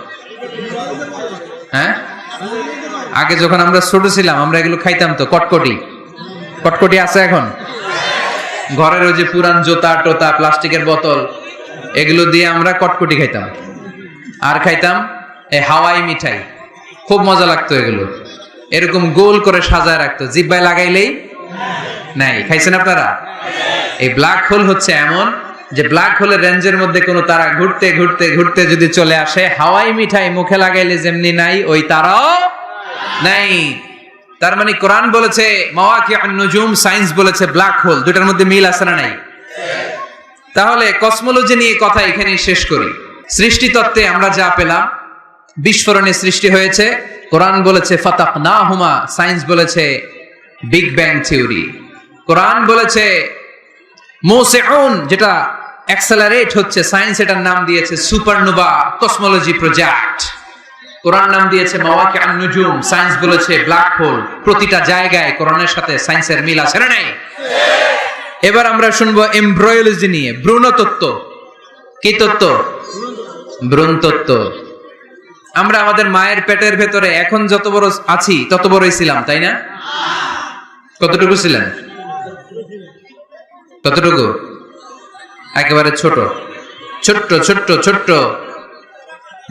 হ্যাঁ, আগে যখন আমরা ছোট ছিলাম আমরা এগুলো খাইতাম তো, কটকটি। কটকটি আছে এখন? ঘরের ওই যে পুরান জোতা টোতা প্লাস্টিকের বোতল এগুলো দিয়ে আমরা কটকটি খাইতাম। আর খাইতাম এই হাওয়াই মিঠাই, খুব মজা লাগতো এগুলো। এরকম গোল করে সাজায় রাখতো, জিব্বায় লাগাইলেই নাই। খাইছেন আপনারা? এই ব্ল্যাক হোল হচ্ছে এমন যে ব্ল্যাক হোলের রেঞ্জের মধ্যে কোনো তারা ঘুরতে ঘুরতে ঘুরতে যদি চলে আসে, হাওয়াই মিঠাই মুখে লাগাইলে যেমনি নাই, ওই তারাও নাই। তার মানে কোরআন বলেছে মাওয়াকিউন নুজুম, সায়েন্স বলেছে ব্ল্যাক হোল, দুটার মধ্যে মিল আছে না নাই? তাহলে কসমোলজি নিয়ে কথা এখানে শেষ করি। সৃষ্টি তত্ত্বে আমরা যা পেলাম, বিস্ফোরণে সৃষ্টি হয়েছে। কোরআন বলেছে ফাতাকনাহুমা, সায়েন্স বলেছে বিগ ব্যাং থিওরি। কোরআন বলেছে মুসিউন, যেটা অ্যাক্সেলারেট হচ্ছে, সায়েন্স এটার নাম দিয়েছে সুপারনোভা কসমোলজি প্রজেক্ট। কোরআন নাম দিয়েছে মাওয়াকিউন নুজুম, সায়েন্স বলেছে ব্ল্যাক হোল। প্রতিটা জায়গায় কোরআনের সাথে সায়েন্সের মিল আছে না নাই? এবার আমরা শুনবো এমব্রয়োলজি নিয়ে, ভ্রূণতত্ত্ব। কি তত্ত্ব? ভ্রূণতত্ত্ব। আমরা আমাদের মায়ের পেটের ভেতরে এখন যত বড় আছি তত বড়ই ছিলাম, তাই না? কতটুকু ছিলেন? কতটুকু? একেবারে ছোট ছোট্ট ছোট্ট ছোট্ট।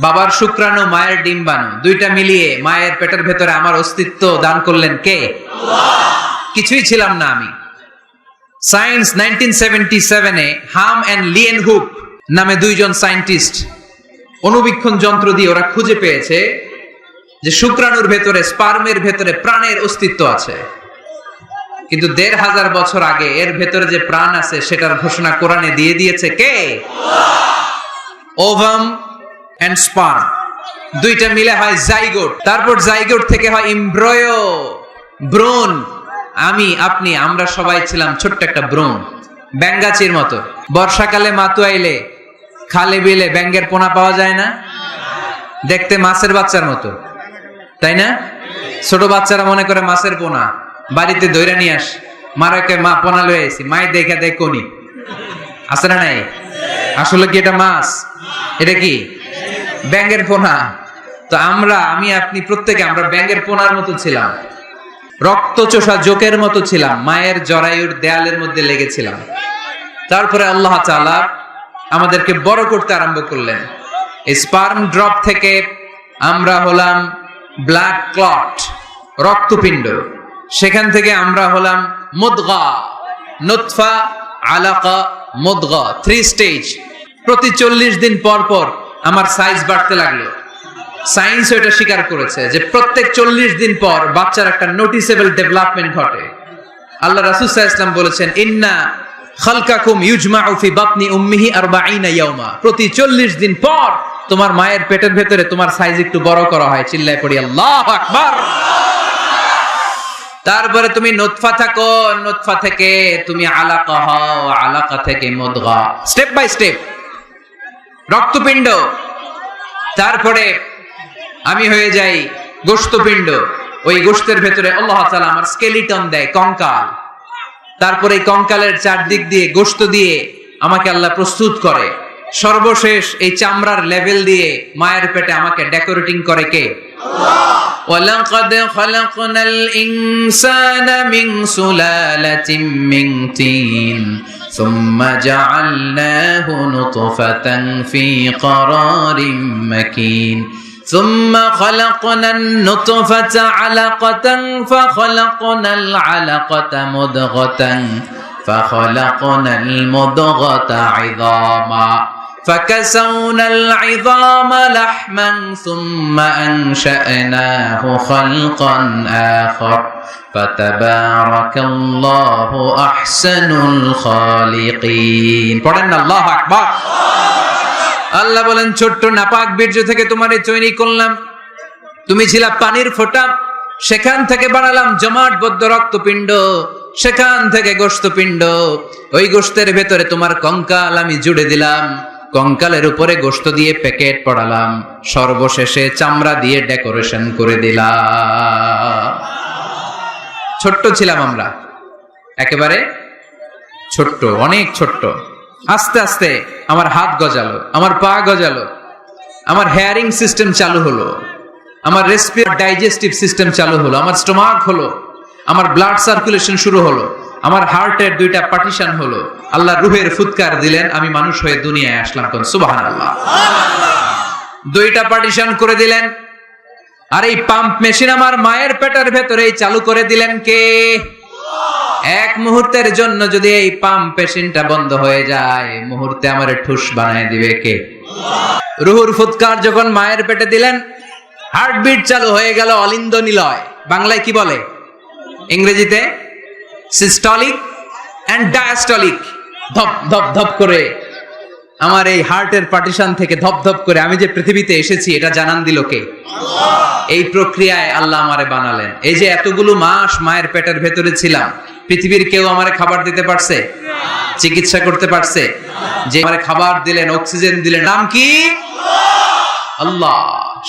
বাবার শুক্রাণু মায়ের ডিম্বাণু দুইটা মিলিয়ে মায়ের পেটের ভেতরে আমার অস্তিত্ব দান করলেন কে? কিছুই ছিলাম না আমি। সায়েন্স 1977-এ হাম এন্ড লিয়েন হুক নামে দুইজন সায়েন্টিস্ট অনুবীক্ষণ যন্ত্র দিয়ে ওরা খুঁজে পেয়েছে যে শুক্রাণুর ভেতরে, স্পার্মের ভেতরে প্রাণের অস্তিত্ব আছে। কিন্তু ১৫০০ বছর আগে এর ভেতরে যে প্রাণ আছে সেটার ঘোষণা কোরআনে দিয়ে দিয়েছে কে? ওভাম এন্ড স্পার্ম দুইটা মিলে হয় জাইগোট, তারপর জাইগোট থেকে হয় এমব্রয়ো, ভ্রূণ। আমি, আপনি, আমরা সবাই ছিলাম ছোট্ট একটা ভ্রূণ, ব্যাঙ্গাচির মতো। বর্ষাকালে মাতু আইলে খালে বিলে ব্যাঙ্গের পোনা পাওয়া যায় না? দেখতে মাছের বাচ্চার মতো, তাই না? ছোট বাচ্চারা মনে করে মাছের পোনা, বাড়িতে ধইরা নিয়ে আস, মারাকে মা পোনা লয়ে আইছি, মায়ের দেখা দেখ কোনি আছে না নাই? আসলে কি এটা মাছ? এটা কি ব্যাঙ্গের পোনা? তো আমরা, আমি, আপনি, প্রত্যেকে আমরা ব্যাঙ্গের পোনার মতো ছিলাম, রক্ত চোষা জোকের মতো ছিলাম, মায়ের জরায়ুর দেয়ালের মধ্যে লেগেছিলাম। তারপরে আল্লাহ তাআলা আমাদেরকে বড় করতে আরম্ভ করলেন। এই স্পার্ম ড্রপ থেকে আমরা হলাম ব্লাড ক্লট, রক্তপিণ্ড। সেখান থেকে আমরা হলাম মুদগা, নুতফা, আলাকা, মুদগা, 3 স্টেজ। প্রতি 40 দিন পর পর আমার সাইজ বাড়তে লাগলো। সায়েন্স এটা স্বীকার করেছে যে প্রত্যেক 40 দিন পর বাচ্চার একটা নোটিসেবল ডেভেলপমেন্ট ঘটে। আল্লাহ রাসূল সাল্লাল্লাহু আলাইহি ওয়াসাল্লাম বলেছেন ইন্না খালকাকুম ইউজমাউ ফি বাতনি উম্মিহি 40 ইয়াওমা, প্রতি 40 দিন পর তোমার মায়ের পেটের ভেতরে তোমার সাইজ একটু বড় করা হয়। চিল্লায় পড়ি আল্লাহু আকবার। তারপরে তুমি নুতফা থাকো, নুতফা থেকে তুমি আলাকা হও, আলাকা থেকে মুদগা, স্টেপ বাই স্টেপ রক্তপিণ্ড। তারপরে আমি হয়ে যাই গোশতপিণ্ড। ওই গোশতের ভেতরে আল্লাহ তাআলা আমার স্কেলিটন দেয়, কঙ্কাল। তারপরে এই কঙ্কালের চারদিক দিয়ে গোশত দিয়ে আমাকে আল্লাহ প্রস্তুত করে। সর্বশেষ এই চামড়ার লেভেল দিয়ে মায়ের পেটে আমাকে ডেকোরেটিং করে কে? আল্লাহ। ওয়ালাকাদ খালাকনাল ইনসানা মিন সুলালাতিন মিন তিন সুম্মা জাআলনাহু নুতফাতান ফি ক্বারারিম মাকিন ثم خلقنا النطفة علقة فخلقنا العلقة مضغة فخلقنا المضغة عظاما فكسونا العظام لحما ثم أنشأناه خلقا آخر فتبارك الله أحسن الخالقين. পড়েন আল্লাহু আকবার। আল্লাহ বলেন ছোট্ট নাপাক বীর্য থেকে তোমারে তৈরি করলাম, তুমি ছিলা পানির ফোঁটা, সেখান থেকে বানালাম জমাট বদ্ধ রক্তপিণ্ড, সেখান থেকে গোশতপিণ্ড। ওই গোশতের ভেতরে তোমার কঙ্কাল আমি জুড়ে দিলাম, কঙ্কালের উপরে গোশত দিয়ে প্যাকেট পড়ালাম, সর্বশেষে চামড়া দিয়ে ডেকোরেশন করে দিলাম। ছোট্ট ছিলাম আমরা, একেবারে ছোট্ট, অনেক ছোট্ট। আস্তে আস্তে আমার হাত গজালো, আমার পা গজালো, আমার হেয়ারিং সিস্টেম চালু হলো। আমার রেসপিরেটরি ডাইজেস্টিভ সিস্টেম চালু হলো, আমার স্টোমাক হলো, আমার ব্লাড সার্কুলেশন শুরু হলো, আমার হার্টের দুইটা পার্টিশন হলো, আল্লাহ রুহের ফুৎকার দিলেন, আমি মানুষ হয়ে দুনিয়ায় আসলাম। কোন সুবহানাল্লাহ। দুইটা পার্টিশন করে দিলেন। আর এই পাম্প মেশিন আমার মায়ের পেটের ভেতরেই চালু করে দিলেন কে? এক মুহূর্তের জন্য যদি এই পাম্প মেশিনটা বন্ধ হয়ে যায়, মুহূর্তে আমার ঠুস বানায় দিবে কে? রুহুর ফুৎকার যখন মায়ের পেটে দিলেন, হার্টবিট চালু হয়ে গেল, অলিন্দ নিলয়। বাংলায় কি বলে? ইংরেজিতে সিস্টলিক এন্ড ডায়াস্টলিক। ধপ ধপ ধপ করে আমার এই হার্টের পার্টিশন থেকে ধপ ধপ করে আমি যে পৃথিবীতে এসেছি এটা জানান দিল কে? এই প্রক্রিয়ায় আল্লাহ আমারে বানালেন। এই যে এতগুলো মাস মায়ের পেটের ভেতরে ছিলাম, পৃথিবীর কেউ আমারে খাবার দিতে পারছে? চিকিৎসা করতে পারছে? যে আমারে খাবার দিলেন, অক্সিজেন দিলেন, নাম কি? আল্লাহ।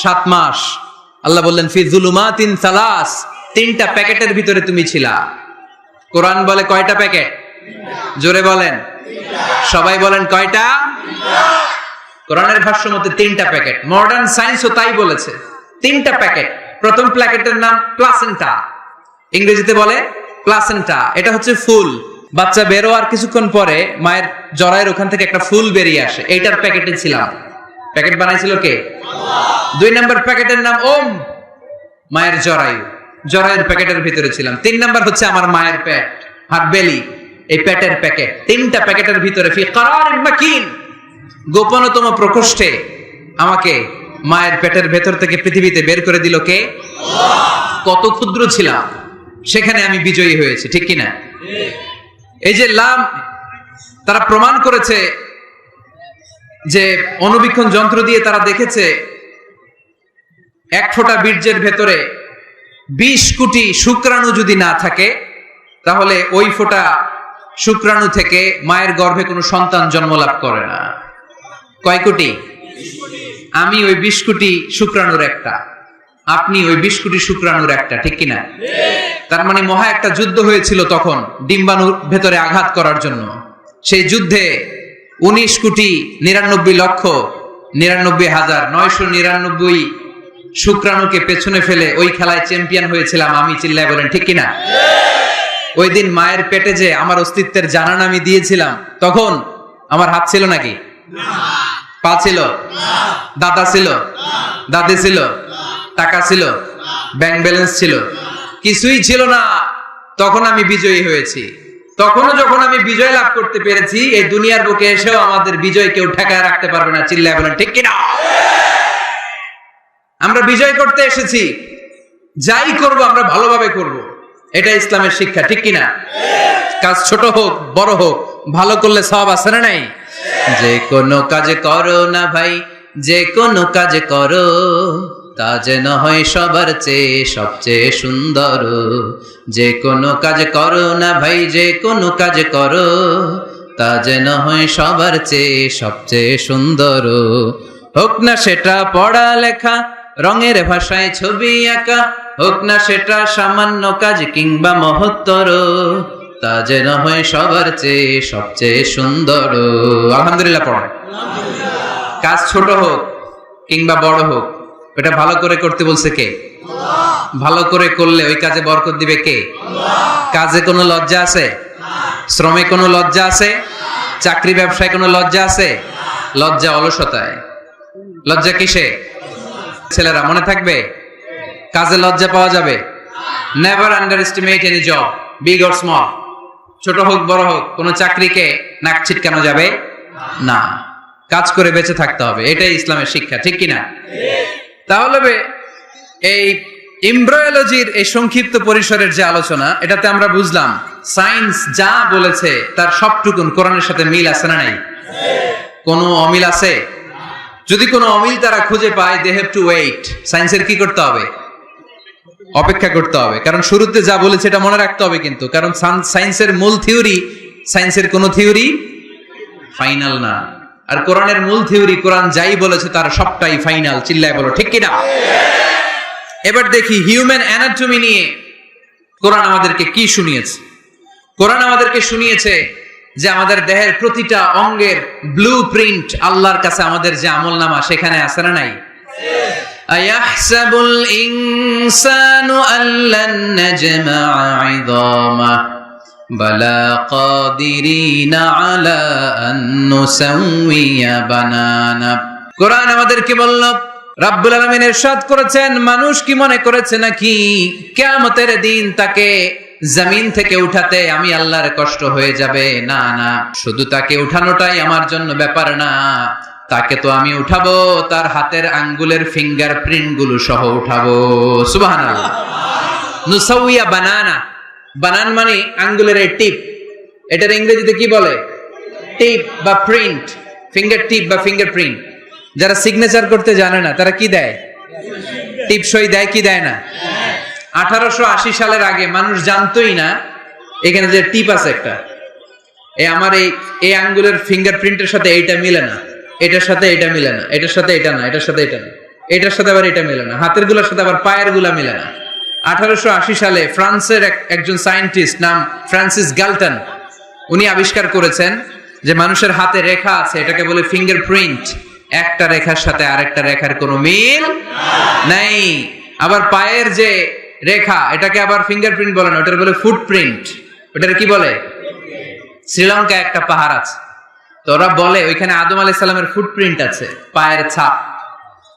7 মাস আল্লাহ বললেন ফি যুলুমাতিন সালাস, 3টা প্যাকেটের ভিতরে তুমি ছিলা। কোরআন বলে কয়টা প্যাকেট? জোরে বলেন, সবাই বলেন কয়টা? কোরআনের ভাষ্য মতে 3টা প্যাকেট। মডার্ন সায়েন্সও তাই বলেছে, 3টা প্যাকেট। প্রথম প্যাকেটের নাম প্লাসেন্টা, ইংরেজিতে বলে প্লাসেন্টা। এটা হচ্ছে ফুল। বাচ্চা বেরো আর কিছুক্ষণ পরে মায়ের জরায়ের ওখান থেকে একটা ফুল বেরিয়ে আসে, এইটার প্যাকেটে ছিলাম। প্যাকেট বানাইছিল কে? 2 নম্বর প্যাকেটের নাম ওম, মায়ের জরায়ু, জরায়ুর প্যাকেটের ভিতরে ছিলাম। 3 নম্বর হচ্ছে আমার মায়ের পেট, হার্ট বেলি, এই পেটের প্যাকেট। 3টা প্যাকেটের ভিতরে ফি করারিন মাকিন, গোপনতম প্রকোষ্ঠে আমাকে মায়ের পেটের ভেতর থেকে পৃথিবীতে বের করে দিল কে? কত ক্ষুদ্র ছিলাম, সেখানে আমি বিজয়ী হয়েছি, ঠিক কিনা? এই যে লাম, তারা প্রমাণ করেছে যে অণুবীক্ষণ যন্ত্র দিয়ে তারা দেখেছে 1 ফোঁটা বীর্যের ভেতরে 20 কোটি শুক্রাণু যদি না থাকে, তাহলে ওই ফোঁটা শুক্রাণু থেকে মায়ের গর্ভে কোনো সন্তান জন্ম লাভ করে না। কয় কোটি? আমি ওই 20 কোটি শুক্রাণুর একটা, আপনি ওই 20 কোটি শুক্রাণুর একটা, ঠিক কিনা? তার মানে মহা একটা যুদ্ধ হয়েছিল তখন ডিম্বাণুর ভেতরে আঘাত করার জন্য। সেই যুদ্ধে 19,99,99,999 শুক্রাণুকে পেছনে ফেলে ওই খেলায় চ্যাম্পিয়ন হয়েছিলাম আমি। চিল্লায় বলেন ঠিক কিনা? ওই দিন মায়ের পেটে যে আমার অস্তিত্বের জানান আমি দিয়েছিলাম, তখন আমার হাত ছিল নাকি? পা ছিল? দাদা ছিল? দাদি ছিল? টাকা ছিল? ব্যাংক ব্যালেন্স ছিল? কিছুই ছিল না। তখন আমি বিজয়ী হয়েছি। তখনও যখন আমি বিজয় লাভ করতে পেরেছি, এই দুনিয়ার বুকে এসেও আমাদের বিজয় কেউ ঠেকায় রাখতে পারবে না। চিল্লায় বলেন ঠিক কিনা? আমরা বিজয় করতে এসেছি, যাই করব আমরা ভালোভাবে করব, এটা ইসলামের শিক্ষা, ঠিক কিনা? কাজ ছোট হোক বড় হোক, ভালো করলে সওয়াব আছে না নাই? যে কোনো কাজ করো না ভাই, যে কোনো কাজ করো, তা যেন হয় সবার চেয়ে সবচেয়ে সুন্দর। যে কোনো কাজ করো না ভাই, যে কোনো কাজ করো, তা যেন হয় সবার চেয়ে সবচেয়ে সুন্দর। হোক না সেটা পড়ালেখা, রঙের ভাষায় ছবি আঁকা, হোক না সেটা সামান্য কাজ কিংবা মহত্তর, তা যেন হয় সবার চেয়ে সবচেয়ে সুন্দর। আলহামদুলিল্লাহ পড়েন। কাজ ছোট হোক কিংবা বড় হোক, এটা ভালো করে করতে বলছে কে? ভালো করে করলে ওই কাজে বরকত দিবে কে? কাজে কোনো লজ্জা আছে? শ্রমে কোনো লজ্জা আছে? চাকরি ব্যবসায় কোনো লজ্জা আছে? লজ্জা অলসতায়। লজ্জা কিসে? ছেলেরা মনে থাকবে, কাজে লজ্জা পাওয়া যাবে। Never under estimate any job, big or small. ছোট হোক বড় হোক, কোন চাকরিকে নাক ছিটকানো যাবে না। কাজ করে বেঁচে থাকতে হবে, এটাই ইসলামের শিক্ষা, ঠিক কিনা? তাহলে এই এমব্রায়োলজির এই সংক্ষিপ্ত পরিসরের যে আলোচনা, এটাতে আমরা বুঝলাম সায়েন্স যা বলেছে তার সবটুকুন কোরআনের সাথে মিল আছে না নাই? কোনো অমিল আছে? যদি কোনো অমিল তারা খুঁজে পায়, দে হ্যাভ টু ওয়েট। সায়েন্সের কি করতে হবে? অপেক্ষা করতে হবে। কারণ শুরুতে যা বলেছে এটা মনে রাখতে হবে কিন্তু, কারণ সায়েন্সের মূল থিওরি, সায়েন্সের কোনো থিওরি ফাইনাল না। আর কোরআনের মূল থিওরি, কোরআন যাই বলেছে তার সবটাই ফাইনাল। চিল্লায় বলো ঠিক কিনা? এবার দেখি হিউম্যান অ্যানাটমি নিয়ে কোরআন আমাদেরকে কি শুনিয়েছে। কোরআন আমাদেরকে শুনিয়েছে যে আমাদের দেহের প্রতিটা অঙ্গের ব্লু প্রিন্ট আল্লাহর কাছে আমাদের যে আমলনামা সেখানে আছে না নাই? আয়াহসাবুল ইনসানু আল্লান নাজমা'a 'idhamah বালা কাদিরিনা আলা আন নুসাউইয়া বানানা। কোরআন আমাদেরকে বলল, রাব্বুল আলামিন ইরশাদ করেছেন, মানুষ কি মনে করেছে নাকি কিয়ামতের দিন তাকে জমিন থেকে উঠাতে আমি আল্লাহর কষ্ট হয়ে যাবে? না না, শুধু তাকে উঠানোটাই আমার জন্য ব্যাপার না, তাকে তো আমি উঠাবো তার হাতের আঙ্গুলের ফিঙ্গারপ্রিন্ট গুলো সহ উঠাবো। সুবহানাল্লাহ। নুসাউইয়া বানানা, বানান মানে আঙ্গুলের এই টিপ, এটার ইংরেজিতে কি বলে? টিপ বা প্রিন্ট, ফিঙ্গার টিপ বা ফিঙ্গারপ্রিন্ট। যারা সিগনেচার করতে জানে না তারা কি দেয়? টিপ সই দেয় কি দেয় না? 1880 সালের আগে মানুষ জানতোই না এখানে যে টিপ আছে একটা, আমার এই আঙ্গুলের ফিঙ্গারপ্রিন্টের সাথে এইটা মিলে না, এটার সাথে এটা মিলে না, এটার সাথে এটা না, এটার সাথে এটা না, এটার সাথে আবার এটা মিলে না, হাতের গুলার সাথে আবার পায়ের গুলা মিলে না। 1880 সালে ফ্রান্সের একজন সায়েন্টিস্ট নাম ফ্রান্সিস গ্যালটন, উনি আবিষ্কার করেছেন যে মানুষের হাতে রেখা আছে, এটাকে বলে ফিঙ্গারপ্রিন্ট। একটা রেখার সাথে আরেকটা রেখার কোনো মিল নাই। আবার পায়ের যে রেখা, এটাকে আবার ফিঙ্গারপ্রিন্ট বলে না, ওটার বলে ফুটপ্রিন্ট। ওটার কি বলে? শ্রীলঙ্কায় একটা পাহাড় আছে, তো ওরা বলে ওইখানে আদম আলাইহিস সালামের ফুটপ্রিন্ট আছে, পায়ের ছাপ।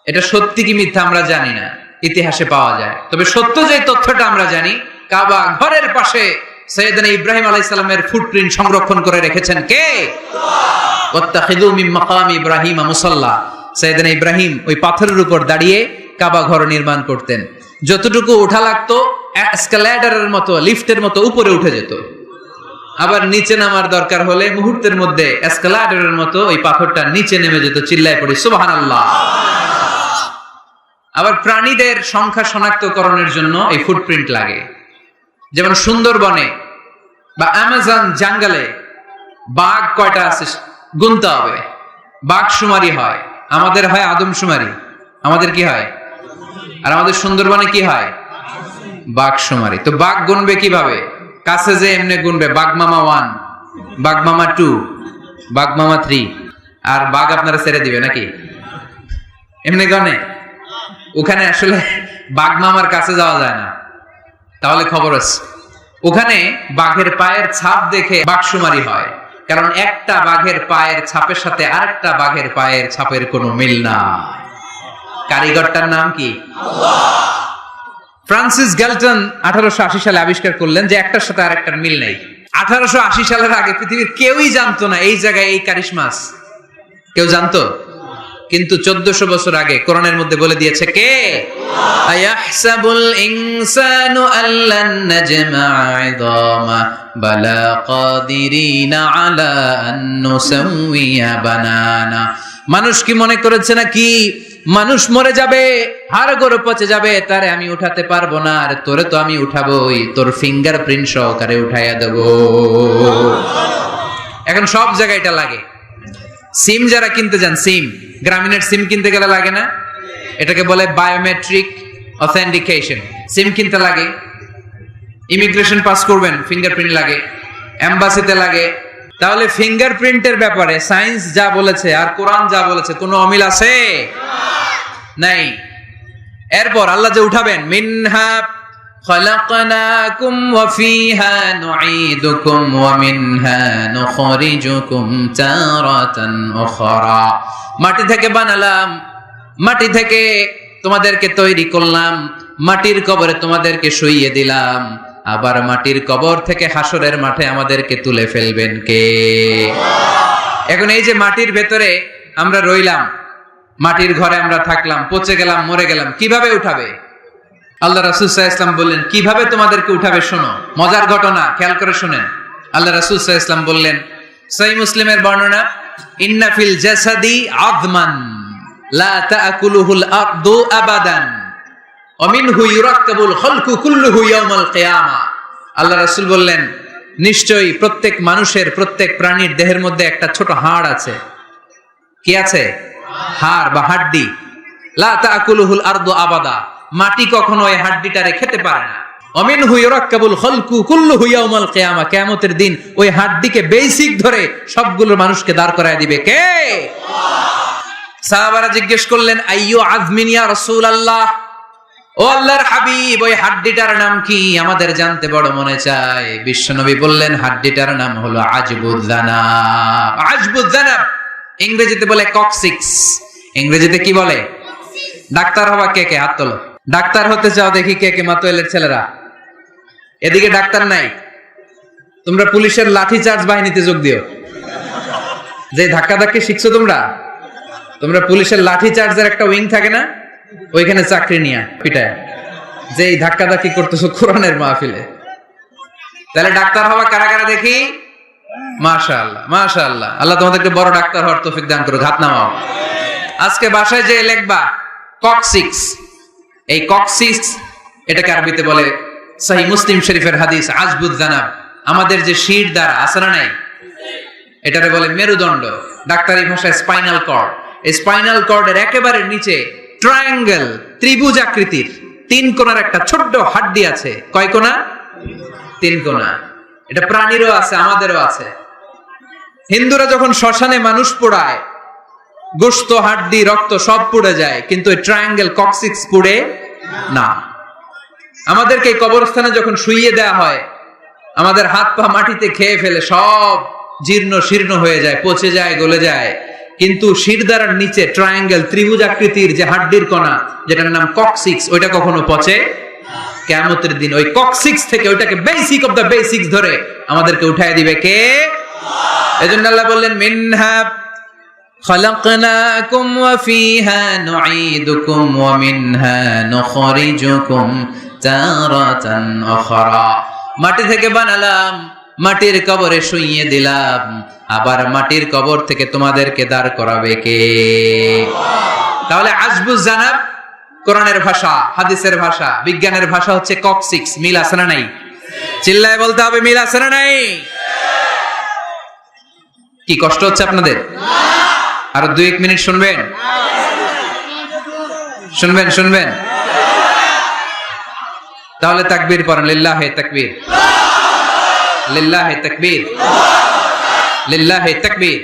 এটা সত্যি কি মিথ্যা আমরা জানি না, ইতিহাসে পাওয়া যায়। তবে সত্য যে তথ্যটা আমরা জানি, কাবা ঘরের পাশে সাইয়েদনা ইব্রাহিম আলাইহিস সালামের ফুটপ্রিন্ট সংরক্ষণ করে রেখেছেন কে? ওয়াত্তাখিযু মিন মাকামি ইব্রাহিম মুসাল্লা। সাইয়েদনা ইব্রাহিম ওই পাথরের উপর দাঁড়িয়ে কাবা ঘর নির্মাণ করতেন। যতটুকু ওঠা লাগতো এসকালেটরের মতো, লিফটের মতো উপরে উঠে যেত, আবার নিচে নামার দরকার হলে মুহূর্তের মধ্যে এসকালেটরের মতো ওই পাথরটা নিচে নেমে যেত। চিল্লায় পড়ি সুবহানাল্লাহ। আবার প্রাণীদের সংখ্যা শনাক্তকরণের জন্য এই ফুটপ্রিন্ট লাগে। যেমন সুন্দরবনে বা অ্যামাজন জঙ্গলে বাঘ কয়টা আছে গুনতে হবে, বাঘ শুমারি হয়, আমাদের হয় আদমশুমারি। আমাদের কি হয়? আর আমাদের সুন্দরবনে কি হয়? বাঘ শুমারি। তো বাঘ গুনবে কিভাবে? কাছে যে এমনি গুনবে, বাঘ মামা 1, বাঘ মামা 2, বাঘ মামা 3, আর বাঘ আপনারা ছেড়ে দিবে নাকি? এমনি গনে? ওখানে আসলে বাঘ মামার কাছে যাওয়া যায় না, তাহলে খবর আছে। ওখানে বাঘের পায়ের ছাপ দেখে বাঘ শুমারি হয়, কারণ একটা বাঘের পায়ের ছাপের সাথে আরেকটা বাঘের পায়ের ছাপের কোনো মিল না। কারিগরটার নাম কি? ফ্রান্সিস গ্যালটন 1880 সালে আবিষ্কার করলেন যে একটার সাথে আরেকটার মিল নেই। 1880 সালের আগে পৃথিবীর কেউই জানতো না এই জায়গায় এই কারিশমা আছে, কেউ জানতো? কিন্তু 1400 বছর আগে কোরআনের মধ্যে বলে দিয়েছে কে? আয়াহসাবুল ইনসানু আল্লান নাজমা'a 'idhamah বালা কাদিরিনা আলা আন নুসাউইয়া বানানা। মানুষ কি মনে করেছে নাকি মানুষ মরে যাবে, হাড়গোড় পচে যাবে, তারে আমি উঠাতে পারবো না? আর তোরে তো আমি উঠাবোই, তোর ফিঙ্গারপ্রিন্ট সহকারে উঠাইয়া দেব। এখন সব জায়গায় এটা লাগে। সিম যারা কিনতে যান, সিম, গ্রামীণের সিম কিনতে গেলে লাগে না? এটাকে বলে বায়োমেট্রিক অথেন্টিকেশন। সিম কিনতে লাগে, ইমিগ্রেশন পাস করবেন ফিঙ্গারপ্রিন্ট লাগে, এমবাসিতে লাগে। তাহলে ফিঙ্গারপ্রিন্টের ব্যাপারে সায়েন্স যা বলেছে আর কোরআন যা বলেছে কোনো অমিল আছে? নাই। এরপর আল্লাহ যে উঠাবেন, মিনহা খালাকনাকুম ওয়া ফিহা নুঈদুকুম ওয়া মিনহা নুখরিজুকুম তারাতান উখরা। মাটি থেকে বানালাম, মাটি থেকে তোমাদেরকে তৈরি করলাম, মাটির কবরে তোমাদেরকে শুইয়ে দিলাম, আবার মাটির কবর থেকে হাসরের মাঠে আমাদেরকে তুলে ফেলবেন কে? এখন এই যে মাটির ভেতরে আমরা রইলাম, মাটির ঘরে আমরা থাকলাম, পচে গেলাম, মরে গেলাম, কিভাবে উঠাবে? আল্লাহ রাসূল সাল্লাল্লাহু আলাইহি ওয়াসাল্লাম বললেন কিভাবে তোমাদেরকে উঠাবে শোনো। মজার ঘটনা, খেয়াল করে শুনেন। আল্লাহ রাসূল সাল্লাল্লাহু আলাইহি ওয়াসাল্লাম বললেন, সহিহ মুসলিমের বর্ণনা, ইন্না ফিল জাসাদি আযমান লা তাআকুলুহুল আরদু আবাদান ওয়া মিনহু ইউরাক্কাবুল খালকু কুল্লুহু ইয়াউমাল কিয়ামা। আল্লাহ রাসূল বললেন, নিশ্চয়ই প্রত্যেক মানুষের, প্রত্যেক প্রাণীর দেহের মধ্যে একটা ছোট হাড় আছে। কি আছে? হাড় বা হাড্ডি। লা তাআকুলুহুল আরদু আবাদা, মাটি কখনো ওই হাড্ডিটারে খেতে পারে না। ওয়া মিনহু ইউরাক্কাবুল খালকু কুল্লুহু ইয়াউমাল কিয়ামা, কিয়ামতের দিন ওই হাড্ডিকে বেসিক ধরে সবগুলো মানুষকে দাঁড় করায় দিবে কে? সাহাবারা জিজ্ঞেস করলেন, আইয়ু আযমিন ইয়া রাসূলুল্লাহ, ও আল্লাহর হাবিব, ওই হাড্ডিটার নাম কি? আমাদের জানতে বড় মনে চায়। বিশ্বনবী বললেন, হাড্ডিটার নাম হলো আজবুয যানাব। আজবুয যানাব ইংরেজিতে বলে কক্সিক্স। ইংরেজিতে কি বলে? ডাক্তার হওয়া কে কে হাত তোলো। ডাক্তার হতে চাও দেখি কে কে? মাতোয়েলের ছেলেরা, এদিকে ডাক্তার নাই। তোমরা পুলিশের লাঠি চার্জ বাহিনীতে যোগ দিও। যে ধাক্কা ধাক্কি শিখছো তোমরা পুলিশের লাঠি চার্জের একটা উইং থাকে না, ওইখানে চাকরি নিয়া পিটায় যে এই ধাক্কা ধাক্কি করতেছো কোরআনের মাহফিলে। তাহলে ডাক্তার হওয়া কারা কারা দেখি? মাশাআল্লাহ, মাশাআল্লাহ। আল্লাহ তোমাদেরকে বড় ডাক্তার হওয়ার তৌফিক দান করুক। হাত নামাও। আজকে বাসায় যে লিখবা কক্সিক্স, এই কক্সিক্স এটাকে আরবিতে বলে সহিহ মুসলিম শরীফের হাদিস আজবুয যানাব। আমাদের যে শির দ্বারা আছে না নাই, এটারে বলে মেরুদণ্ড, ডাক্তারি ভাষায় স্পাইনাল কর্ড। এই স্পাইনাল কর্ডের একেবারে নিচে ট্রায়াঙ্গেল, ত্রিভুজ আকৃতির 3 কোণার একটা ছোট্ট হাড্ডি আছে। কয় কোণা? 3 কোণা। এটা প্রাণীরও আছে, আমাদেরও আছে। হিন্দুরা যখন শ্মশানে মানুষ পোড়ায়, গোশত, হাড্ডি, রক্ত সব পুড়ে যায়, কিন্তু এই ট্রায়াঙ্গেল কক্সিক্স পুড়ে না। আমাদেরকে এই কবরস্থানে যখন শুইয়ে দেয়া হয়, আমাদের হাত পা মাটিতে খেয়ে ফেলে, সব জীর্ণ শীর্ণ হয়ে যায়, পচে যায়, গলে যায়, কিন্তু শিরদাঁড়ার নিচে ট্রায়াঙ্গেল, ত্রিভুজ আকৃতির যে হাড্ডির কণা, যেটার নাম কক্সিক্স, ওইটা কখনো পচে। কিয়ামতের দিন ওই কক্সিক্স থেকে, ওইটাকে বেসিক অফ দ্য বেসিক্স ধরে আমাদেরকে উঠায় দিবে কে? এজন্য আল্লাহ বললেন, মিনহা খালাকনাকুম ওয়া ফিহা নুঈদুকুম ওয়া মিনহা নুখরিজুকুম তারাতান উখরা। মাটি থেকে বানালাম, মাটির কবরে শুইয়ে দিলাম, আবার মাটির কবর থেকে তোমাদেরকে দাঁড় করাবে কে? তাহলে আজবুয যানাব কোরআনের ভাষা, হাদিসের ভাষা, বিজ্ঞানের ভাষা হচ্ছে কক্সিক্স। মিল আছে না নাই? চিল্লায় বলতে হবে, মিল আছে না নাই? কি কষ্ট হচ্ছে আপনাদের? আর 2-1 মিনিট শুনবেন? শুনবেন? তাহলে তাকবীর পড়েন, লিল্লাহি তাকবীর, লিল্লাহি তাকবীর, লিল্লাহি তাকবীর।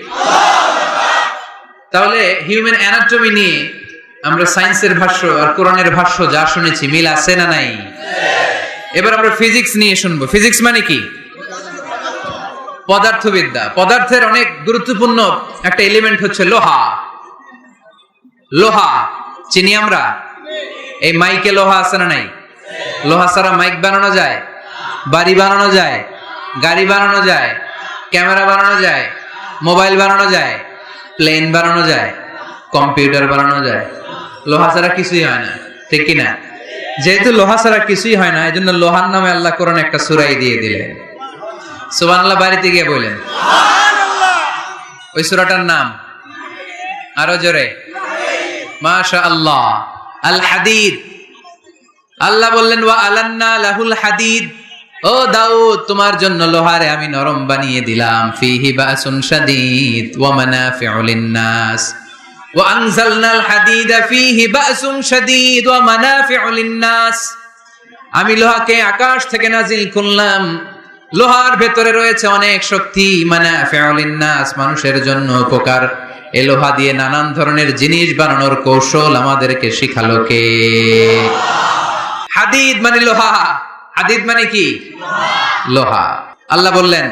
তাহলে হিউম্যান অ্যানাটমি নিয়ে আমরা সায়েন্সের ভাষ্য আর কোরআনের ভাষ্য যা শুনেছি, মিল আছে না নাই? এবার আমরা ফিজিক্স নিয়ে শুনবো। ফিজিক্স মানে কি? পদার্থবিদ্যা। পদার্থের অনেক গুরুত্বপূর্ণ একটা এলিমেন্ট হচ্ছে লোহা। লোহা চিনি আমরা। এই মাইকে লোহা আছে না নাই? লোহা ছাড়া মাইক বানানো যায়, বাড়ি বানানো যায়, গাড়ি বানানো যায়, ক্যামেরা বানানো যায়, মোবাইল বানানো যায়, প্লেন বানানো যায়, কম্পিউটার বানানো যায়। লোহা ছাড়া কিছুই হয় না, ঠিক কিনা? যেহেতু লোহা ছাড়া কিছুই হয় না, এই জন্য লোহার নামে আল্লাহ কোরআনে একটা সূরা দিয়ে দিলেন। সুবহানাল্লাহ। বাড়িতে গিয়ে বললেন ওই সূরাটার নাম, আরো জোরে, মাশাআল্লাহ, আল হাদিদ। আল্লাহ বললেন, ওয়া আলান্না লাহুল হাদিদ, ও দাউদ, তোমার জন্য লোহারে আমি নরম বানিয়ে দিলাম। ফিহি বাসুন শাদীদ ওয়া মানাফিউ লিন-নাস ওয়া আনজালনাল হাদিদা ফিহি বাসুন শাদীদ ওয়া মানাফিউ লিন-নাস। আমি লোহাকে আকাশ থেকে নাজিল করলাম, লোহার ভেতরে রয়েছে অনেক শক্তি। মানাফিউ লিন-নাস, মানুষের জন্য উপকার। এই লোহা দিয়ে নানান ধরনের জিনিস বানানোর কৌশল আমাদেরকে শিখালো কে? হাদিদ মানে লোহা। হাদিদ মানে কি? লোহা। আল্লাহ বললেন,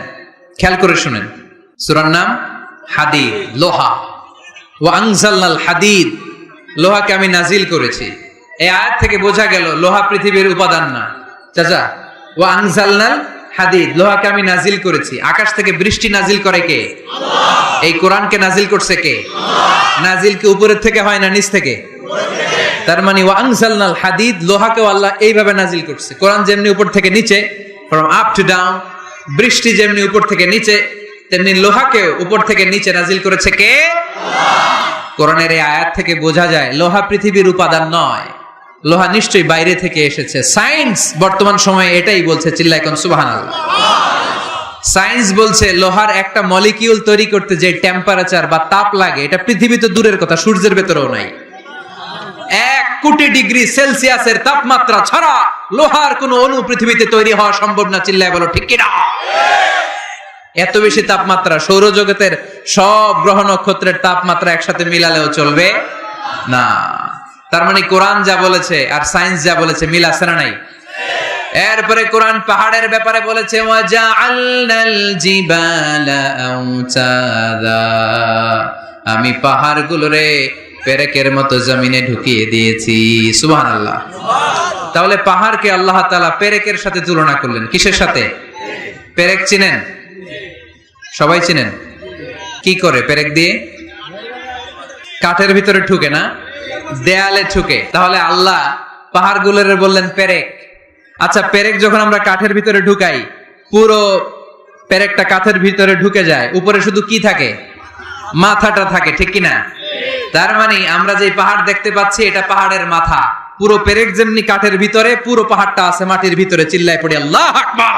খেয়াল করে শুনেন, সূরার নাম হাদিদ, লোহা। ওয়া আনজালনাল হাদিদ, লোহাকে আমি নাজিল করেছি। এই আয়াত থেকে বোঝা গেল লোহা পৃথিবীর উপাদান না। চাচা, ওয়া আনজালনাল হাদিদ, লোহাকে আমি নাজিল করেছি। আকাশ থেকে বৃষ্টি নাজিল করে কে? আল্লাহ। এই কোরআনকে নাজিল করছে কে? আল্লাহ। নাজিল কি উপরের থেকে হয় না নিচ থেকে? তার মানে ওয়া আনজালনাল হাদিদ, লোহাকেও আল্লাহ এইভাবে নাজিল করছে। কোরআন যেমনি উপর থেকে নিচে, ফ্রম আপ টু ডাউন, বৃষ্টি যেমনি উপর থেকে নিচে, তেমনি লোহাকেও উপর থেকে নিচে নাজিল করেছে কে? আল্লাহ। কোরআনের এই আয়াত থেকে বোঝা যায় লোহা পৃথিবীর উপাদান নয়, লোহা নিশ্চয়ই বাইরে থেকে এসেছে। সায়েন্স বর্তমান সময়ে এটাই বলছে, চিল্লায় কোন সুবহানাল্লাহ। সায়েন্স বলছে লোহার একটা মলিকিউল তৈরি করতে যে টেম্পারেচার বা তাপ লাগে, এটা পৃথিবী তো দূরের কথা, সূর্যের ভেতরেও নাই। 1 কোটি ডিগ্রি সেলসিয়াসের তাপমাত্রা ছাড়া লোহার কোন অণু পৃথিবীতে তৈরি হওয়া সম্ভব না। চিল্লায় বলো ঠিক কিনা? এত বেশি তাপমাত্রা, সৌরজগতের সব গ্রহ নক্ষত্রের তাপমাত্রা একসাথে মিলালেও চলবে না। তার মানে কোরআন যা বলেছে আর সায়েন্স যা বলেছে মিল আছে না নাই? এরপরে কোরআন পাহাড়ের ব্যাপারে বলেছে, ওয়াজআলনাল জিবালা আওতাদা, আমি পাহাড়গুলোরে পেরেকের মতো জমিনে ঢুকিয়ে দিয়েছি। সুবহানাল্লাহ। তাহলে পাহাড়কে আল্লাহ তাআলা পেরেকের সাথে তুলনা করলেন। কিসের সাথে? পেরেক চিনেন? সবাই চিনেন? কি করে পেরেক দিয়ে? কাঠের ভিতরে ঢুকে না, দেয়ালে ঢুকে। তাহলে আল্লাহ পাহাড়গুলোরে বললেন পেরেক। আচ্ছা, পেরেক যখন আমরা কাঠের ভিতরে ঢুকাই, পুরো পেরেকটা কাঠের ভিতরে ঢুকে যায়, উপরে শুধু কি থাকে? মাথাটা থাকে, ঠিক কিনা? তার মানে আমরা যে পাহাড় দেখতে পাচ্ছি এটা পাহাড়ের মাথা। পুরো পেরেক যেমনি কাঠের ভিতরে, পুরো পাহাড়টা আছে মাটির ভিতরে। চিল্লায় পড়ি আল্লাহু আকবার।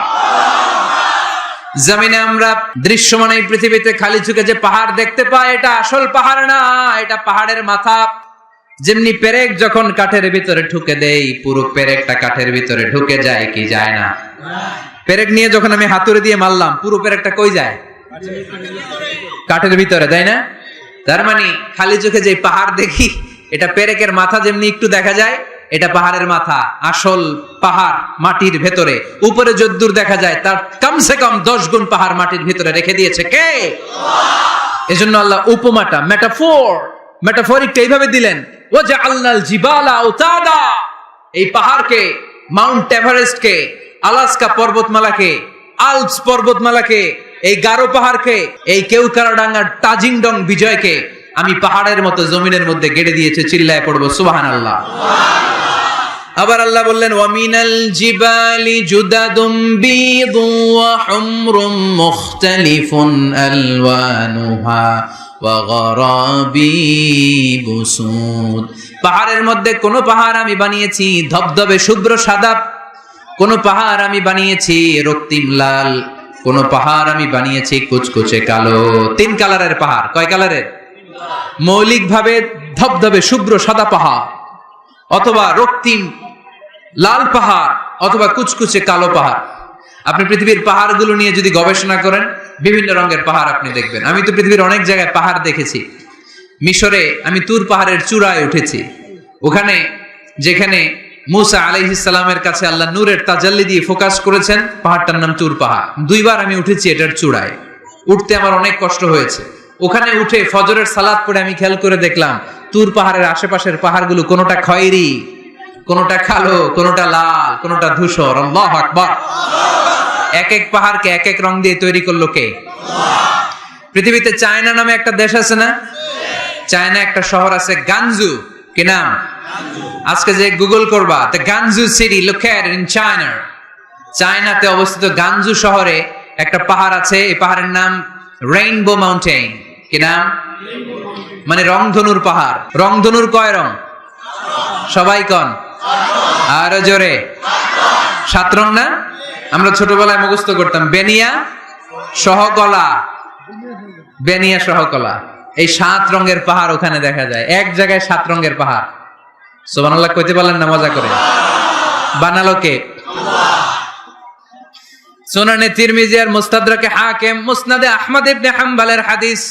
জমিনে আমরা দৃশ্যমান এই পৃথিবীতে খালি চোখে যে পাহাড় দেখতে পাই, এটা আসল পাহাড় না, এটা পাহাড়ের মাথা। যেমনি পেরেক যখন কাঠের ভিতরে ঢুকে দেই, পুরো পেরেকটা কাঠের ভিতরে ঢুকে যায় কি যায় না? পেরেক নিয়ে যখন আমি হাতুড়ি দিয়ে মারলাম, পুরো পেরেকটা কই যায়? কাঠের ভিতরে, তাই না? তার মানে খালি চোখে যে পাহাড় দেখি, এটা পেরেকের মাথা যেমনি একটু দেখা যায়, এটা পাহাড়ের মাথা। আসল পাহাড় মাটির ভেতরে, উপরে যদ্দূর দেখা যায় তার কমসে কম 10 গুণ পাহাড় মাটির ভিতরে রেখে দিয়েছে কে? এজন্য আল্লাহ উপমাটা, মেটাফরিকটা এইভাবে দিলেন, ওয়াজআলনাল জিবালা আওতাদা, এই পাহাড়কে, মাউন্ট এভারেস্টকে, আলাস্কা পর্বতমালাকে, আল্পস পর্বতমালাকে, এই গারো পাহাড়কে, এই কেওকারাডাঙ্গার তাজিংডং বিজয়কে আমি পাহাড়ের মতো জমিনের মধ্যে গেড়ে দিয়েছে। চিল্লায় পড়বো সুবহানাল্লাহ। আবার আল্লাহ বললেন, ওয়ামিনাল জিবালি জুদাদুম বিদুন ওয়া হুমরুম মুখতালিফুন আলওয়ানুহা ওয়া গরাবিবু সুদ, পাহাড়ের মধ্যে কোন পাহাড় আমি বানিয়েছি ধবধবে শুভ্র সাদা, কোন পাহাড় আমি বানিয়েছি রক্তিম লাল, কোন পাহাড় আমি বানিয়েছি কুচকুচে কালো। 3 কালারের পাহাড়। কয় কালারের? মৌলিক ভাবে ধবধবে শুভ্র সাদা পাহাড়, অথবা রক্তিম লাল পাহাড়, অথবা কুচকুচে কালো পাহাড়। আপনি পৃথিবীর পাহাড়গুলো নিয়ে যদি গবেষণা করেন, বিভিন্ন রঙের পাহাড় আপনি দেখবেন। আমি তো পৃথিবীর অনেক জায়গায় পাহাড় দেখেছি। মিশরে আমি তুর পাহাড়ের চূড়ায় উঠেছি। ওখানে যেখানে মুসা আলাইহিস সালামের কাছে আল্লাহ নূরের তাজাল্লি দিয়ে ফোকাস করেছেন, পাহাড়টার নাম তুর পাহাড়। 2 বার আমি উঠেছি এটার চূড়ায়। উঠতে আমার অনেক কষ্ট হয়েছে। ওখানে উঠে ফজরের সালাত পড়ে আমি খেয়াল করে দেখলাম তুর পাহাড়ের আশেপাশের পাহাড়গুলো কোনোটা খয়েরি, কোনোটা কালো, কোনোটা লাল, কোনোটা ধূসর। আল্লাহু আকবার। এক এক পাহাড়কে এক এক রং দিয়ে তৈরি করলো কে? পৃথিবীতে চায়না নামে একটা দেশ আছে না? চায়না একটা শহর আছে গানজু। কি নাম? আজকে যে গুগল করবা, the গানজু city located in China, চায়নাতে অবস্থিত গানজু শহরে একটা পাহাড় আছে। এই পাহাড়ের নাম রেইনবো মাউন্টেন। কি নাম? মানে রংধনুর পাহাড়। রংধনুর কয় রং? সবাই কন, আরো জোরে। 7 রং না? আমরা ছোটবেলায় মুখস্থ করতাম, বেনিয়া সহকলা, বেনিয়া সহকলা। এই 7 রঙের পাহাড় ওখানে দেখা যায়। এক জায়গায় 7 রঙের পাহাড়। সুবহানাল্লাহ কইতে পারলেন না? মজা করে। বানালো কে? সুনানে তিরমিজি আর মুস্তাদরাকে হাকিম, মুসনাদে আহমদ ইবনে হাম্বলের হাদিস।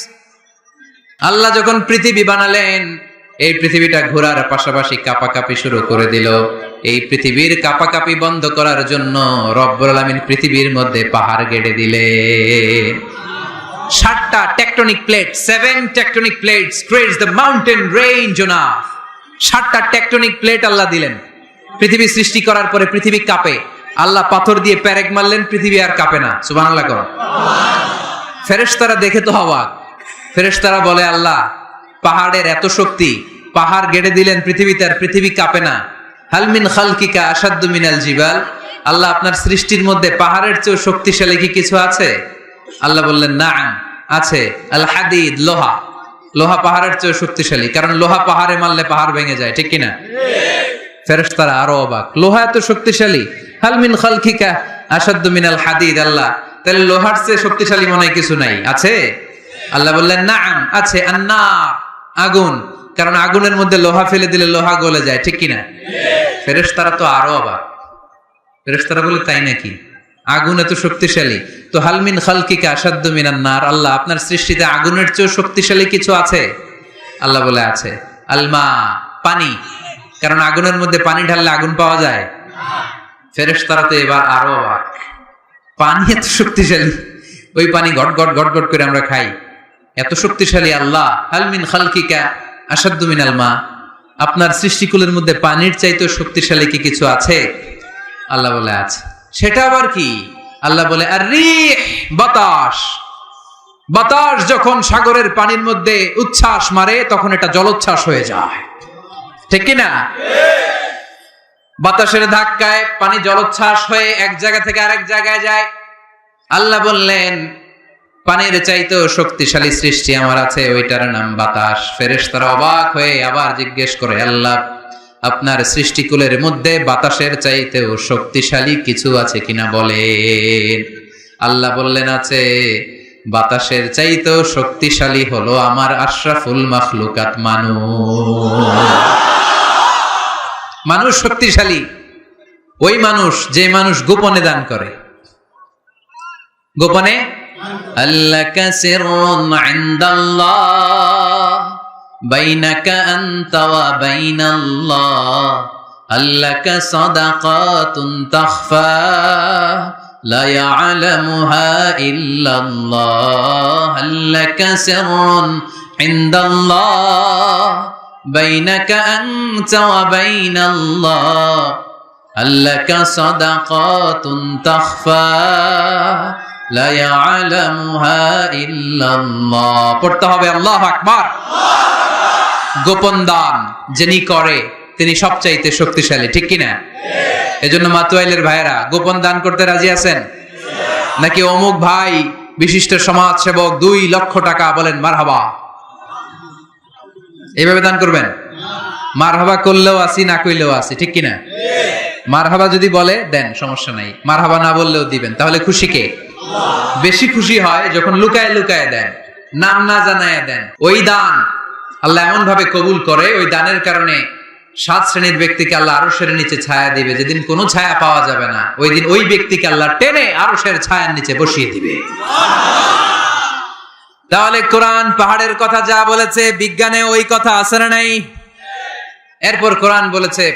আল্লাহ যখন পৃথিবী বানালেন, এই পৃথিবীটা ঘোরার পাশাপাশি কাঁপাকাঁপি শুরু করে দিল। এই পৃথিবীর কাঁপাকাঁপি বন্ধ করার জন্য রব্বুল আলামিন পৃথিবীর মধ্যে পাহাড় গেড়ে দিলেন। 7টা tectonic plate, 7 tectonic plates creates the mountain range on earth. 7টা টেকটনিক প্লেট আল্লাহ দিলেন। পৃথিবী সৃষ্টি করার পরে পৃথিবী কাঁপে। আল্লাহ পাথর দিয়ে পেরেক মারলেন, পৃথিবী আর কাঁপে না। সুবহানাল্লাহ করো। ফেরেশতারা দেখে তো অবাক। ফেরেশতারা বলে, আল্লাহ পাহাড়ের এত শক্তি, পাহাড় গেড়ে দিলেন পৃথিবীতে, আর পৃথিবী কাঁপে না। হাল মিন খালকিকা আশাদ্দু মিনাল জিবাল, আল্লাহ আপনার সৃষ্টির মধ্যে পাহাড়ের চেয়ে শক্তিশালী কি কিছু আছে? আল্লাহ বললেন, নাম আছে। আল হাদিদ, লোহা। লোহা পাহাড়ের চেয়ে শক্তিশালী, কারণ লোহা পাহাড়ে মারলে পাহাড় ভেঙে যায়, ঠিক কিনা? ফেরেশতারা আরো অবাক, লোহা এত শক্তিশালী? হাল মিন খালকিকা আশাদ্দু মিনাল হাদিদ, আল্লাহ তাহলে লোহার চেয়ে শক্তিশালী মনে হয় কিছু নাই, আছে? আল্লাহ বললেন, নাম আছে। আন্নার, আগুন, কারণ আগুনের মধ্যে লোহা ফেলে দিলে লোহা গলে যায়, ঠিক কিনা? ফেরেশতারা তো আরো অবাক। ফেরেশতারা বলে, তাই নাকি? আগুন এত শক্তিশালী, তো হালমিন খালকিকা আসাদ্দু মিনান নার, আল্লাহ আপনার সৃষ্টিতে আগুনের চেয়েও শক্তিশালী কিছু আছে? আল্লাহ বলে আছে। আলমা, পানি, কারণ আগুনের মধ্যে পানি ঢাললে আগুন পাওয়া যায়? ফেরেশতারা তো এবার আরো অবাক, পানি এত শক্তিশালী, ওই পানি গট গট গট গট করে আমরা খাই, এত শক্তিশালী আল্লাহ। হালমিন খালকিকা আসাদ্দু মিনাল মা, আপনার সৃষ্টিকুলের মধ্যে পানির চাইতেও শক্তিশালী কি কিছু আছে? আল্লাহ বলে আছে। সেটা আবার কি? আল্লাহ বলে আর রিহ, বাতাস। বাতাস যখন সাগরের পানির মধ্যে উচ্ছ্বাস মারে তখন এটা জলোচ্ছ্বাস হয়ে যায়, ঠিক কিনা? বাতাসের ধাক্কায় পানি জলোচ্ছ্বাস হয়ে এক জায়গা থেকে আরেক জায়গায় যায়। আল্লাহ বললেন পানির চাইতেও শক্তিশালী সৃষ্টি আমার আছে, ওইটার নাম বাতাস। ফেরেশতারা অবাক হয়ে আবার জিজ্ঞেস করে, আল্লাহ আপনার সৃষ্টিকুলের মধ্যে বাতাসের চাইতেও শক্তিশালী কিছু আছে কিনা বলেন। আল্লাহ বললেন আছে। বাতাসের চাইতেও শক্তিশালী হলো আমার আশরাফুল মাখলুকাত মানুষ শক্তিশালী। ওই মানুষ যে মানুষ গোপনে দান করে, গোপনে। আল্লাকা সিররুন ইনদাল্লাহ বাইনাকা আনতা ওয়া বাইনাল্লাহ, আল্লাকা সাদাকাতুন তাখফা লা ইয়ালামুহা ইল্লাল্লাহ, আল্লাকা সিররুন ইনদাল্লাহ বাইনাকা আনতা ওয়া বাইনাল্লাহ, আল্লাকা সাদাকাতুন তাখফা লা ইয়ালামুহা ইল্লাল্লাহ। পড়তে হবে আল্লাহু আকবার। গোপন দান যিনি করে তিনি সবচাইতে শক্তিশালী, ঠিক কিনা? এজন্য মাতুয়াইলের ভাইয়েরা গোপন দান করতে রাজি আছেন নাকি? অমুক ভাই বিশিষ্ট সমাজ সেবক 2 লক্ষ টাকা, বলেন মারহাবা। এইভাবে দান করবেন? মারহাবা করলেও আসি, না কইলেও আসি, ঠিক কিনা? মারহাবা যদি বলে দেন, সমস্যা নাই। মারহাবা না বললেও দিবেন। তাহলে খুশি কে? বেশি খুশি হয় যখন লুকায় লুকায় দেন, নাম না জানায় দেন। ওই দান আল্লাহ এমন ভাবে কবুল করে, ওই দানের কারণে 7 শ্রেণীর ব্যক্তিকে আল্লাহ আরশের নিচে ছায়া দিবে, যেদিন কোনো ছায়া পাওয়া যাবে না, ওই দিন ওই ব্যক্তিকে আল্লাহ টেনে আরশের ছায়ার নিচে বসিয়ে দিবে। তাহলে কোরআন পাহাড়ের কথা যা বলেছে, বিজ্ঞানে ওই কথা আছে না নাই? এরপর কোরআন বলেছে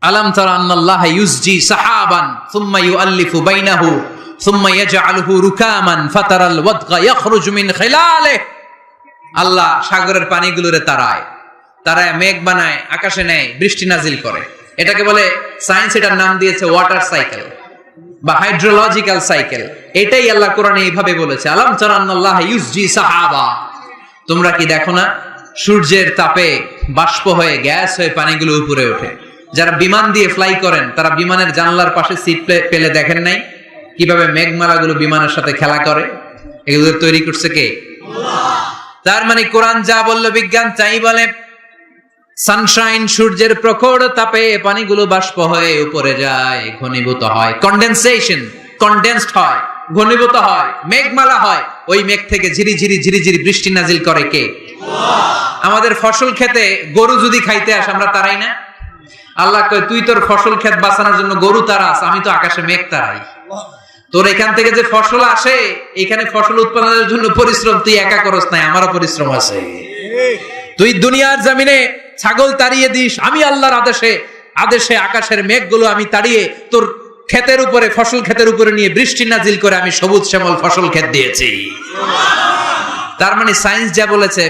আলাম তারা আন্নাল্লাহ ইউসজি সাহাবান সুম্মা ইউআল্লিফু বাইনাহু সুম্মা ইয়াজআলুহু রুকামান ফাতারাল ওয়াদকা ইয়াখরুজু মিন খিলালিহি, আল্লাহ সাগরের পানিগুলোরে তারায় মেঘ বানায়, আকাশে নেয়, বৃষ্টি নাজিল করে। এটাকে বলে, সায়েন্স এটার নাম দিয়েছে ওয়াটার সাইকেল বা হাইড্রোলজিক্যাল সাইকেল। এটাই আল্লাহ কোরআনে এইভাবে বলেছে আলাম তারা আন্নাল্লাহ ইউসজি সাহাবা, তোমরা কি দেখো না সূর্যের তাপে বাষ্প হয়ে গ্যাস হয়ে পানিগুলো উপরে ওঠে। যারা বিমান দিয়ে ফ্লাই করেন তারা বিমানের জানলার পাশে সিট পেলে দেখেন নাই কিভাবে মেঘমালাগুলো বিমানের সাথে খেলা করে? এগুলো তৈরি করছে কে? তার মানে কোরআন যা বললো বিজ্ঞান তাই বলে। সানশাইন, সূর্যের প্রখর তাপে পানিগুলো বাষ্প হয়ে উপরে যায়, ঘনীভূত হয়, কন্ডেনসেশন, কন্ডেন্সড হয়, ঘনীভূত হয়, মেঘমালা হয়। ওই মেঘ থেকে ঝিরি ঝিরি ঝিরি ঝিরি বৃষ্টি নাজিল করে কে? আমাদের ফসল খেতে গরু যদি খাইতে আসে আমরা তারাই না? আল্লাহ কয় তুই তোর ফসল ক্ষেত বাঁচানোর জন্য গরু তারাস, আমি তো আকাশে মেঘ তারাই। তোর এখান থেকে যে ফসল আসে, এখানে ফসল উৎপাদনের জন্য পরিশ্রম তুই একা করস নাই, আমারও পরিশ্রম আছে। তুই দুনিয়ার জমিনে ছাগল তাড়িয়ে দিস, আমি আল্লাহর আদেশে আকাশের মেঘগুলো আমি তাড়িয়ে তোর ক্ষেতের উপরে, ফসল ক্ষেতের উপরে নিয়ে বৃষ্টি নাজিল করে আমি সবুজ শ্যামল ফসল ক্ষেত দিয়েছি। তার মানে সায়েন্স যা বলেছে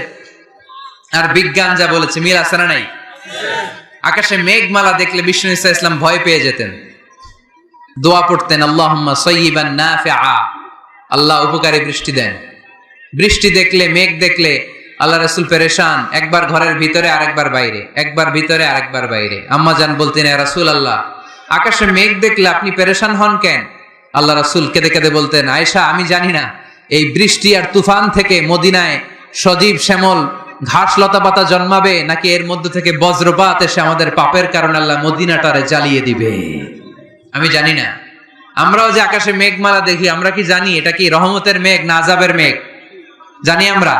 আর বিজ্ঞান যা বলেছে মিল আছে না নাই? আকাশে মেঘমালা দেখলে বিষ্ণু ঈসা ইসলাম ভয় পেয়ে যেতেন, দোয়া পড়তেন আল্লাহুম্মা সাইয়িবান নাফিআ, আল্লাহ উপকারী বৃষ্টি দেন। বৃষ্টি দেখলে, মেঘ দেখলে আল্লাহ রাসূল পেরেশান, একবার ঘরের ভিতরে আরেকবার বাইরে, একবার ভিতরে আরেকবার বাইরে। আম্মা জান বলতেন ইয়া রাসূলুল্লাহ আকাশে মেঘ দেখলে আপনি পেরেশান হন কেন? আল্লাহ রাসূল কেঁদে কেঁদে বলতেন আয়েশা আমি জানি না এই বৃষ্টি আর তুফান থেকে মদিনায় সজীব শ্যামল ঘাস লতা পাতা জন্মাবে নাকি এর মধ্যে থেকে বজ্রপাত এসে আমাদের পাপের কারণে আল্লাহ মদিনাটারে জ্বালিয়ে দিবে, আমি জানি না। আমরাও যে আকাশে মেঘমালা দেখি, আমরা কি জানি এটা কি রহমতের মেঘ না আযাবের মেঘ? জানি আমরা।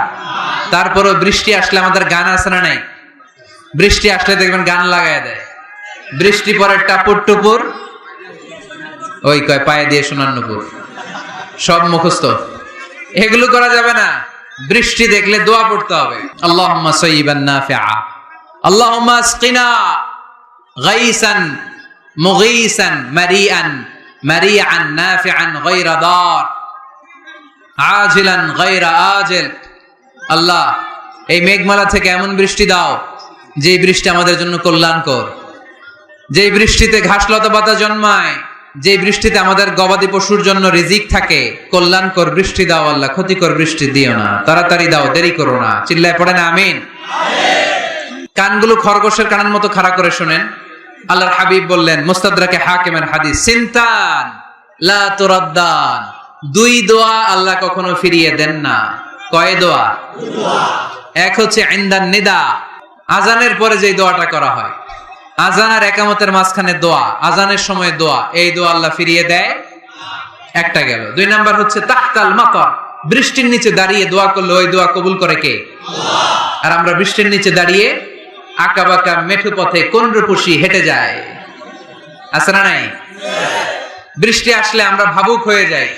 তারপরও বৃষ্টি আসলে আমাদের গান আছে না নাই? বৃষ্টি আসলে দেখবেন গান লাগায় দেয়, বৃষ্টি পরে টাপুর টুপুর ওই কয় পায়ে দিয়ে সোনার নূপুর, সব মুখস্থ। এগুলো করা যাবে না। বৃষ্টি দেখলে দোয়া পড়তে হবে, আল্লাহুম্মা সাইয়িবান নাফিআ, আল্লাহুম্মা আসকিনা গাইসান মুগীসান মারিআন মারিআন নাফিআন গায়রা দার আজিলান গায়রা আজিল। আল্লাহ, এই মেঘমালা থেকে এমন বৃষ্টি দাও যে বৃষ্টি আমাদের জন্য কল্যাণকর, যে বৃষ্টিতে ঘাসলতা পাতা জন্মায়, যে বৃষ্টিতে আমাদের গবাদি পশুর জন্য রিজিক থাকে। কল্যাণকর বৃষ্টি দাও আল্লাহ, ক্ষতিকর বৃষ্টি দিও না, তাড়াতাড়ি দাও, দেরি করো না। চিল্লায় পড়ে না আমিন। কানগুলো খরগোশের কানের মতো খাড়া করে শুনেন। আল্লাহর হাবিব বললেন, মুস্তাদরাকে হাকিমের হাদিস, সিনতান লা তুরাদ্দান, দুই দোয়া আল্লাহ কখনো ফিরিয়ে দেন না। কয় দোয়া? এক হচ্ছে ইনদান নিদা, আজানের পরে যে দোয়াটা করা হয়, আজান আর একামতের মাঝখানে দোয়া, আজানের সময় দোয়া, এই দোয়া আল্লাহ ফিরিয়ে দেয়, একটা গেল। দুই নাম্বার হচ্ছে তাহতাল মাতার, বৃষ্টির নিচে দাঁড়িয়ে দোয়া করলে ওই দোয়া কবুল করে কে? আল্লাহ। আর আমরা বৃষ্টির নিচে দাঁড়িয়ে আঁকা বাঁকা মেঠু পথে কোন রূপসী হেঁটে যায়, আছে না নাই? বৃষ্টি আসলে আমরা ভাবুক হয়ে যাই,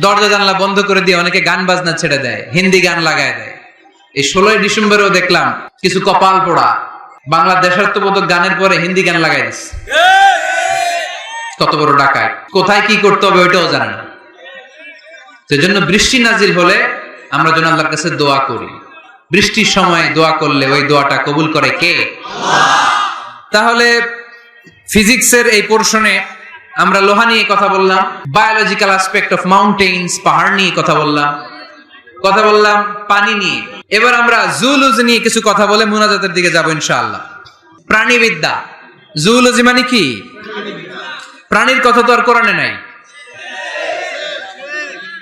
দরজা জানলা বন্ধ করে দিয়ে অনেকে গান বাজনা ছেড়ে দেয়, হিন্দি গান লাগায় দেয়। এই 16 ডিসেম্বরেও দেখলাম কিছু কপাল পোড়া বাংলা দেশাত্মবোধক গানের পরে হিন্দি গান লাগাই দিচ্ছে। কত বড় ডাকায়, কোথায় কি করতে হবে ওইটাও জানে না। সেজন্য বৃষ্টি নাজিল হলে আমরা যেন আল্লাহর কাছে দোয়া করি। বৃষ্টির সময় দোয়া করলে ওই দোয়াটা কবুল করে কে? তাহলে ফিজিক্সের এই পোরশনে আমরা লোহা নিয়ে কথা বললাম, বায়োলজিক্যাল অ্যাসপেক্ট অফ মাউন্টেইনস, পাহাড় নিয়ে কথা বললাম পানি নিয়ে। এবার আমরা জুলজি নিয়ে কিছু কথা বলে মুনাজাতের দিকে যাব ইনশাআল্লাহ। প্রাণীবিদ্যা, জুলজি মানে কি? প্রাণীর কথা তো আর কোরআনে নাই।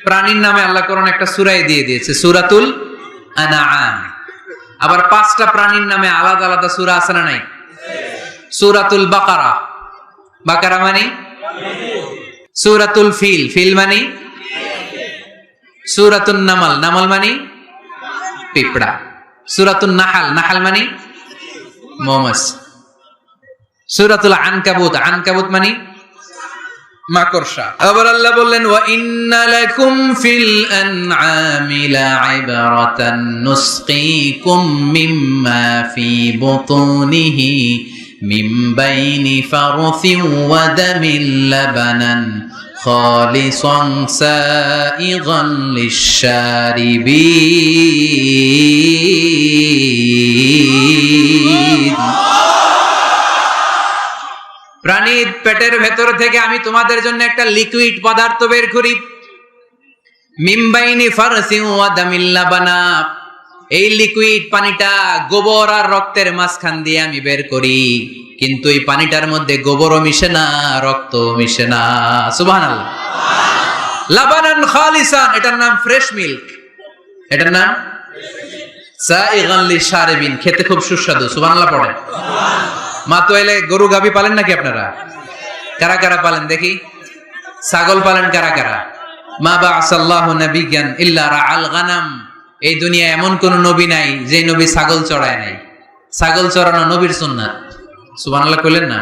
প্রাণীর নামে আল্লাহ কোরআন একটা সূরাই দিয়ে দিয়েছে, সূরাতুল আনআম। আবার 5টা প্রাণীর নামে আলাদা আলাদা সূরা আছে না নাই? সূরাতুল বাকারা, বাকারা মানে সূরাতুল ফিল, ফিল মানে সূরাতুন নামাল, নামাল মানে পিঁপড়া, সূরাতুন নাহাল, নাহাল মানে মৌমাছি, সূরাতুল আনকাবুত, আনকাবুত মানে মাকড়সা। আবার আল্লাহ বললেন, ওয়া ইন্না লাকুম ফিল আনআমি লাইবরাতান নুসকিকুম মিম্মা ফি বুতুনিহি মিন বাইনি ফারথিন ওয়া দামিন লাবানান খালিসান সাইগান লিশ-শারিবিন। প্রাণীর পেটের ভেতর থেকে আমি তোমাদের জন্য একটা লিকুইড পদার্থ বের করি, মিন বাইনি ফারসিন ওয়া দামিন লাবানা। এই লিকুইড পানিটা গোবর আর রক্তের মাঝখান দিয়ে আমি বের করি, কিন্তু এই পানিটার মধ্যে গোবরও মিশে না, রক্তও মিশে না। সুবহানাল্লাহ। লাবানান খালিসান, এটার নাম ফ্রেশ মিল্ক, এটার নাম সাইগান লিশ-শারিবিন, খেতে খুব সুস্বাদু। সুবহানাল্লাহ পড়েন। মা তো এলে গরু গাভী পালেন নাকি আপনারা? কারা কারা পালেন দেখি? ছাগল পালেন কারা কারা? মা বা'আসাল্লাহু নাবিয়্যান ইল্লা রাআল গানাম। এই দুনিয়ায় এমন কোন নবী নাই যে নবী ছাগল চড়ায় নাই। ছাগল চড়ানো নবীর সুন্নাত। সুবহানাল্লাহ কইলেন না?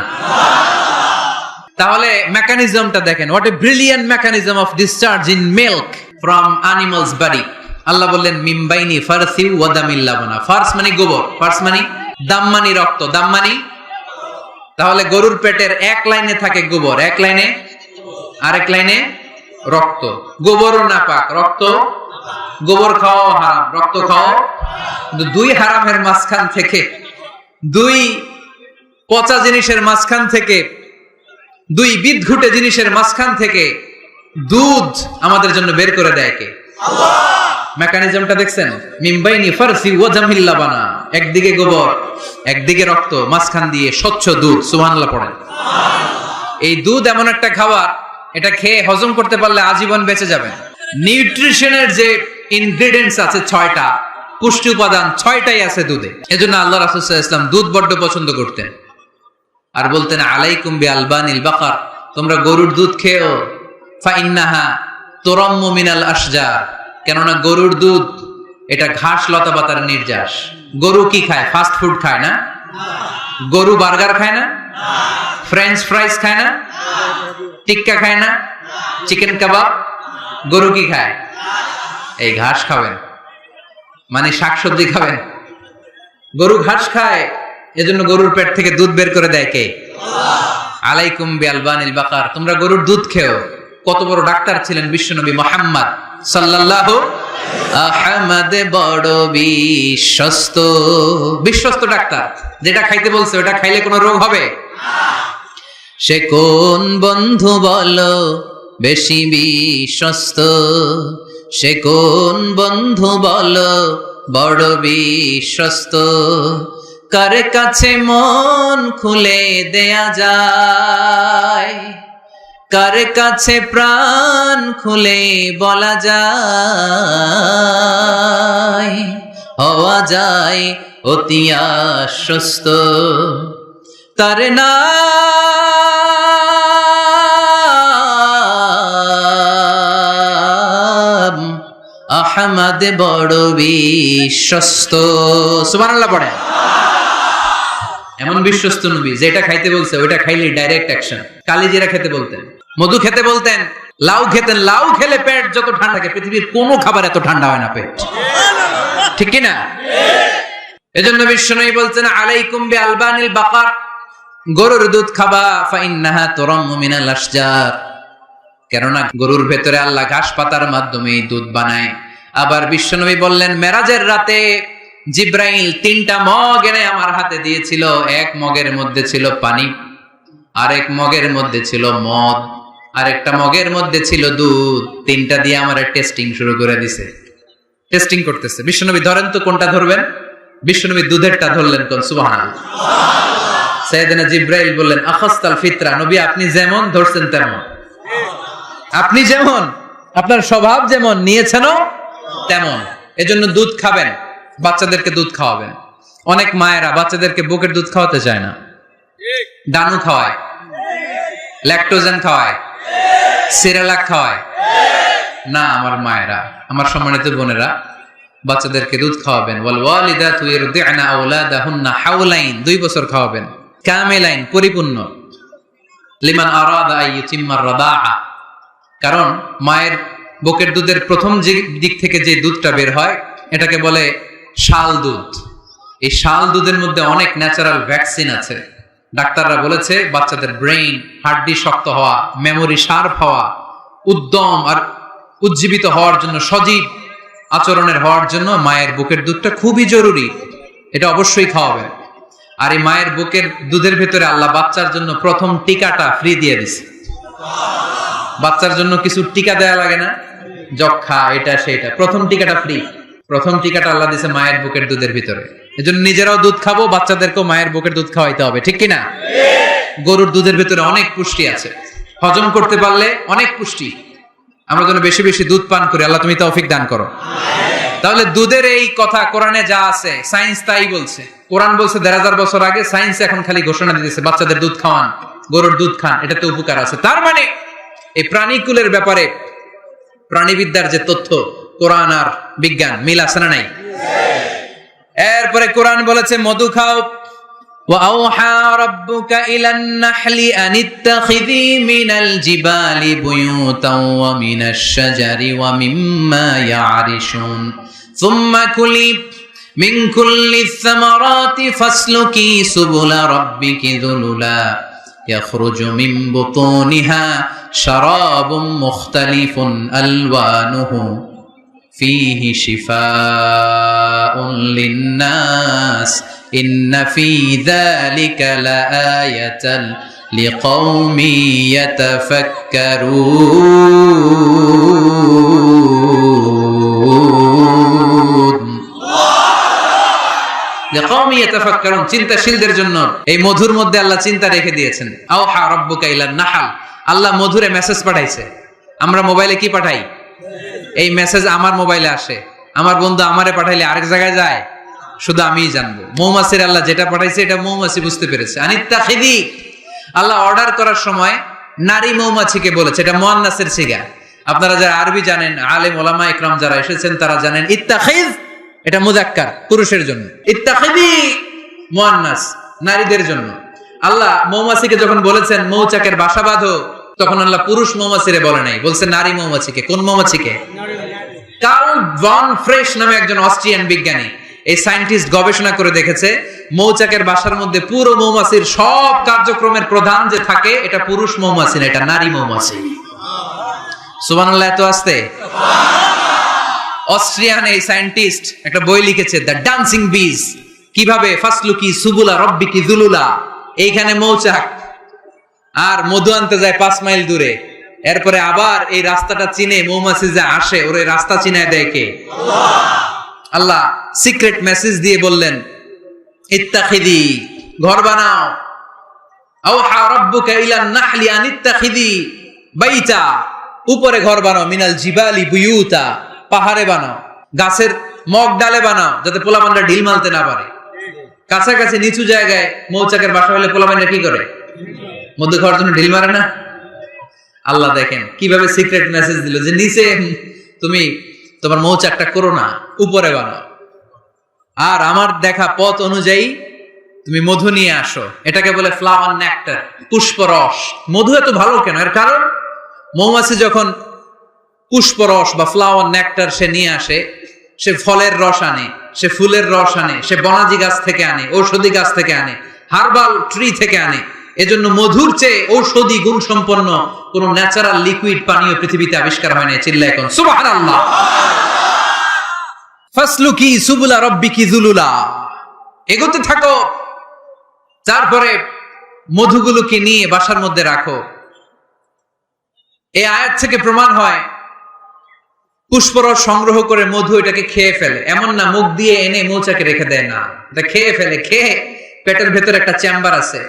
তাহলে মেকানিজমটা দেখেন, what a brilliant mechanism of discharge in milk from animals body. Allah বললেন মিন বাইনি ফারসি ওয়া দামিল লাবানা। ফারস মানে গোবর, ফারস মানে দাম মানে রক্ত, দাম মানে। তাহলে গরুর পেটের এক লাইনে থাকে গোবর, এক লাইনে, আরেক লাইনে রক্ত। গোবরও নাপাক, রক্ত, গোবর খাওয়া হারাম, রক্ত খাওয়া। কিন্তু দুই হারামের মাঝখান থেকে, দুই পচা জিনিসের মাঝখান থেকে, দুই বিদঘুটে জিনিসের মাঝখান থেকে দুধ আমাদের জন্য বের করে দেয় কে? আল্লাহ। মেকানিজমটা দেখছেন? মিন বাইনি ফারসি ওয়া দামিল লাবানা, একদিকে গোবর, একদিকে রক্ত, মাঝখান দিয়ে স্বচ্ছ দুধ। সুবহানাল্লাহ পড়েন। এই দুধ এমন একটা খাবার, এটা খেয়ে হজম করতে পারলে আজীবন বেঁচে যাবেন। নিউট্রিশনের যে ইনগ্রেডিয়েন্টস আছে 6টা, পুষ্টি উপাদান 6টাই আছে দুধে। এজন্য আল্লাহ রাসূল সাল্লাল্লাহু আলাইহি ওয়াসাল্লাম দুধ বড্ড পছন্দ করতেন, আর বলতেন আলাইকুম বিআলবানিল বাকার, তোমরা গরুর দুধ খেও, ফা ইন্নাহা তুরাম্মু মিনাল আশজার, কেননা গরুর দুধ এটা ঘাস লতা পাতার নির্যাস। গরু কি খায়? ফাস্ট ফুড খায় না? গরু বার্গার খায় না? ফ্রেঞ্চ ফ্রাইজ খায় না? টিক্কা খায় না, চিকেন কাবাব। গরু কি খায়? এই ঘাস খাবেন, মানে শাকসবজি খাবেন। গরু ঘাস খায়, এজন্য গরুর পেট থেকে দুধ বের করে দেয় কে? আলাইকুম বিআলবানিল বাকার, তোমরা গরুর দুধ খেও। কত বড় ডাক্তার ছিলেন বিশ্বনবী মুহাম্মদ সাল্লাল্লাহু আহমদ, বড় বিশ্বস্ত, বিশ্বস্ত ডাক্তার। যেটা খাইতে বলছে ওটা খাইলে কোনো রোগ হবে? সে কোন বন্ধু বলো বেশি বিশ্বস্ত, সে কোন বন্ধু বলো বড় বিশ্বস্ত, কার কাছে মন খুলে দেয়া যায়, কার কাছে প্রাণ খুলে বলা যায়, হওয়া যায় অতি আশ্বস্ত। তার নাম আহমদ, বড় বিশ্বস্ত। সুবহানাল্লাহ পড়ে। এমন বিশ্বস্ত নবী যেটা খাইতে বলছে ওইটা খাইলে ডাইরেক্ট অ্যাকশন। কালিজিরা খেতে বলতেন, মধু খেতে বলতেন, লাউ খেতেন। লাউ খেলে পেট যত ঠান্ডা থাকে, পৃথিবীর কোনো খাবার এত ঠান্ডা হয় না পেট, ঠিক কি না? এজন্য বিশ্বনবী বলছেন আলাইকুম বিআলবানিল বাকার, গরুর দুধ খাবা, ফাইন্নাহা তুরাম্মু মিনাল আশজার, কেননা গরুর ভেতরে আল্লাহ ঘাস পাতার মাধ্যমে দুধ বানায়। আবার বিশ্বনবী বললেন মেরাজের রাতে জিব্রাইল 3টা মগ এনে আমার হাতে দিয়েছিল। এক মগের মধ্যে ছিল পানি, আরেক মগের মধ্যে ছিল মদ, আরেকটা মগের মধ্যে ছিল দুধ। 3টা দিয়ে আমার টেস্টিং শুরু করে দিছে, টেস্টিং করতেছে। বিশ্বনবী ধরেন তো কোনটা ধরবেন? বিশ্বনবী দুধেরটা ধরলেন। কোন? সুবহানাল্লাহ। সাইয়েদনা জিব্রাইল বললেন আখাসতাল ফিতরা, নবী আপনি যেমন ধরছেন তেমন, আপনি যেমন, আপনার স্বভাব যেমন, নিয়েছেনও তেমন। এজন্য দুধ খাবেন, বাচ্চাদেরকে দুধ খাওয়াবেন। অনেক মায়েরা বাচ্চাদেরকে বুকের দুধ খাওয়াতে চায় না, ডানু খাওয়ায়, ল্যাকটোজেন খাওয়ায়, সিরালাক খাওয়ায় না। আমার মায়েরা, আমার সম্মানিত বোনেরা, বাচ্চাদেরকে দুধ খাওয়াবেন। ওয়াল ওয়ালিদাতু ইরদি'না আওলাদাহুন্না হাওলাইন, 2 বছর খাওয়াবেন, কামিলাইন, পরিপূর্ণ। লিমান আরাদা আন ইউতিম্মার রাদাআ, কারণ মায়ের বুকের দুধের প্রথম দিক থেকে যে দুধটা বের হয় এটাকে বলে শাল দুধ। এই শাল দুধের মধ্যে অনেক ন্যাচারাল ভ্যাকসিন আছে। ডাক্তাররা বলেছে বাচ্চাদের ব্রেইন, হাড্ডি শক্ত হওয়া, মেমোরি শার্প হওয়া, উদ্যম আর উজ্জীবিত হওয়ার জন্য, সজীব আচরণের হওয়ার জন্য মায়ের বুকের দুধটা খুবই জরুরি। এটা অবশ্যই খাওয়াবেন। আর এই মায়ের বুকের দুধের ভেতরে আল্লাহ বাচ্চার জন্য প্রথম টিকাটা ফ্রি দিয়ে দিছে। বাচ্চার জন্য কিছু টিকা দেয়া লাগে না, যক্ষা, এটা সেটা, প্রথম টিকাটা ফ্রি। প্রথম টিকাটা আল্লাহ দিয়েছে মায়ের বুকের দুধের ভিতরে। এজন্য নিজেরাও দুধ খাবো, বাচ্চাদেরকেও মায়ের বুকের দুধ খাওয়াইতে হবে, ঠিক কিনা? গরুর দুধের ভিতরে অনেক পুষ্টি আছে, হজম করতে পারলে অনেক পুষ্টি। আমরা যেন বেশি বেশি দুধ পান করি, আল্লাহ তুমি তৌফিক দান করো। তাহলে দুধের এই কথা কোরআনে যা আছে, সায়েন্স তাই বলছে। কোরআন বলছে 1500 বছর আগে, সায়েন্স এখন খালি ঘোষণা দিতেছে বাচ্চাদের দুধ খাওয়ান, গরুর দুধ খান, এটাতে উপকার আছে। তার মানে এই প্রাণীকুলের ব্যাপারে প্রাণীবিদ্যার যে তথ্য, কোরআন আর বিজ্ঞান মিল আছে না নাই? এরপরে কোরআন বলেছে মধু খাও। وَأَوْحَى رَبُّكَ إِلَى النَّحْلِ أَنِ اتَّخِذِي مِنَ الْجِبَالِ بُيُوتًا وَمِنَ الشَّجَرِ وَمِمَّا يَعْرِشُونَ ثُمَّ كُلِي مِنْ كُلِّ الثَّمَرَاتِ فَاسْلُكِي سُبُلَ رَبِّكِ ذُلُلًا يَخْرُجُ مِنْ بُطُونِهَا شَرَابٌ مُخْتَلِفٌ أَلْوَانُهُ فِيهِ شِفَاءٌ لِلنَّاسِ إِنَّ فِي ذَلِكَ لَآيَةً لِقَوْمٍ يَتَفَكَّرُونَ। চিন্তাশীলদের জন্য এই মধুর মধ্যে আল্লাহ চিন্তা রেখে দিয়েছেন। আওহা রাব্বুকা ইলান নাহল, আল্লাহ মধুরে মেসেজ পাঠাইছে। আমরা মোবাইলে কি পাঠাই? এই মেসেজ আমার মোবাইলে আসে, আমার বন্ধু আমারে পাঠাইলে আরেক জায়গায় যায়, শুধু আমিই জানবো। মৌমাছির আল্লাহ যেটা পাঠাইছে এটা মৌমাছি বুঝতে পেরেছে। আনিত্তাখিদি, আল্লাহ অর্ডার করার সময় নারী মৌমাছিকে বলেছে, এটা মুয়ান্নাসের সিগা। আপনারা যারা আরবি জানেন, আলেম ওলামা ইকরাম যারা এসেছেন তারা জানেন ইত্তাখিজ এটা মুযাক্কার, পুরুষের জন্য। ইত্তাখিদি মুয়ান্নাস, নারীদের জন্য। আল্লাহ মৌমাছিকে যখন বলেছেন মৌচাকের বাসা বাঁধো, তখন আল্লাহ পুরুষ মৌমাছিরে বলে নাই, বলছে নারী মৌমাছিকে। কোন মৌমাছিকে? কার্ল ভন ফ্রেশ নামে একজন অস্ট্রিয়ান বিজ্ঞানী, এই সায়েন্টিস্ট গবেষণা করে দেখেছে মৌচাকের বাসার মধ্যে পুরো মৌমাছির সব কার্যক্রমের প্রধান যে থাকে এটা পুরুষ মৌমাছি না, এটা নারী মৌমাছি। সুবহানাল্লাহ। এত আসতে অস্ট্রিয়ান এই সায়েন্টিস্ট একটা বই লিখেছে, দ্য ডান্সিং বিজ, কিভাবে ফাসলুকি সুবুলা রব্বিকি যুলুলা। এইখানে মৌচাক আর মধু আনতে যায় 5 মাইল দূরে, এরপরে আবার এই রাস্তাটা চিনে মৌমাছি যে আসে ওর এই রাস্তা চিনায় দেয় কে? আল্লাহ সিক্রেট মেসেজ দিয়ে বললেন, ইত্তাখিদি, ঘর বানাও। আওহা রাব্বুকা ইলান নাহলি আন ইত্তাখিদি বাইতা, উপরে ঘর বানাও, মিনাল জিবালি বুয়ুতা, পাহাড়ে বানাও, গাছের মগ ডালে বানাও যাতে পোলাপানরা ঢিল মারতে না পারে। কাছাকাছি নিচু জায়গায় মৌচাকের বাসা হলে পোলাপানরা কি করে? মধ্যে খাওয়ার জন্য ঢিল মারে না? আল্লাহ দেখেন কিভাবে সিক্রেট মেসেজ দিল যে নিচে তুমি তোমার মৌচাকটা করো না, উপরে বানাও। আর আমার দেখা পথ অনুযায়ী তুমি মধু নিয়ে আসো, এটাকে বলে ফ্লাওয়ার নেক্টার, পুষ্পরস। মধু এত ভালো কেন? এর কারণ মৌমাছি যখন পুষ্পরস বা ফ্লাওয়ার নেক্টার সে নিয়ে আসে, সে ফলের রস আনে, সে ফুলের রস আনে, সে বনাজি গাছ থেকে আনে, ঔষধি গাছ থেকে আনে, হার্বাল ট্রি থেকে আনে। এজন্য মধুর চেয়ে ঔষধি গুণ সম্পন্ন কোন ন্যাচারাল লিকুইড পানীয় পৃথিবীতে আবিষ্কার হয় না। চিল্লায় কোন সুবহানাল্লাহ। ফাসলুকি সুবুলা রব্বিকি যুলুলা, এগোতে থাকো, তারপরে মধুগুলোকে নিয়ে বাসার মধ্যে রাখো। এই আয়াত থেকে প্রমাণ হয় পুষ্পরস সংগ্রহ করে মধু এটাকে খেয়ে ফেলে, এমন না মুখ দিয়ে এনে মৌচাকে রেখে দেয়, না, এটা খেয়ে ফেলে। খেয়ে পেটের ভেতর একটা চেম্বার আছে,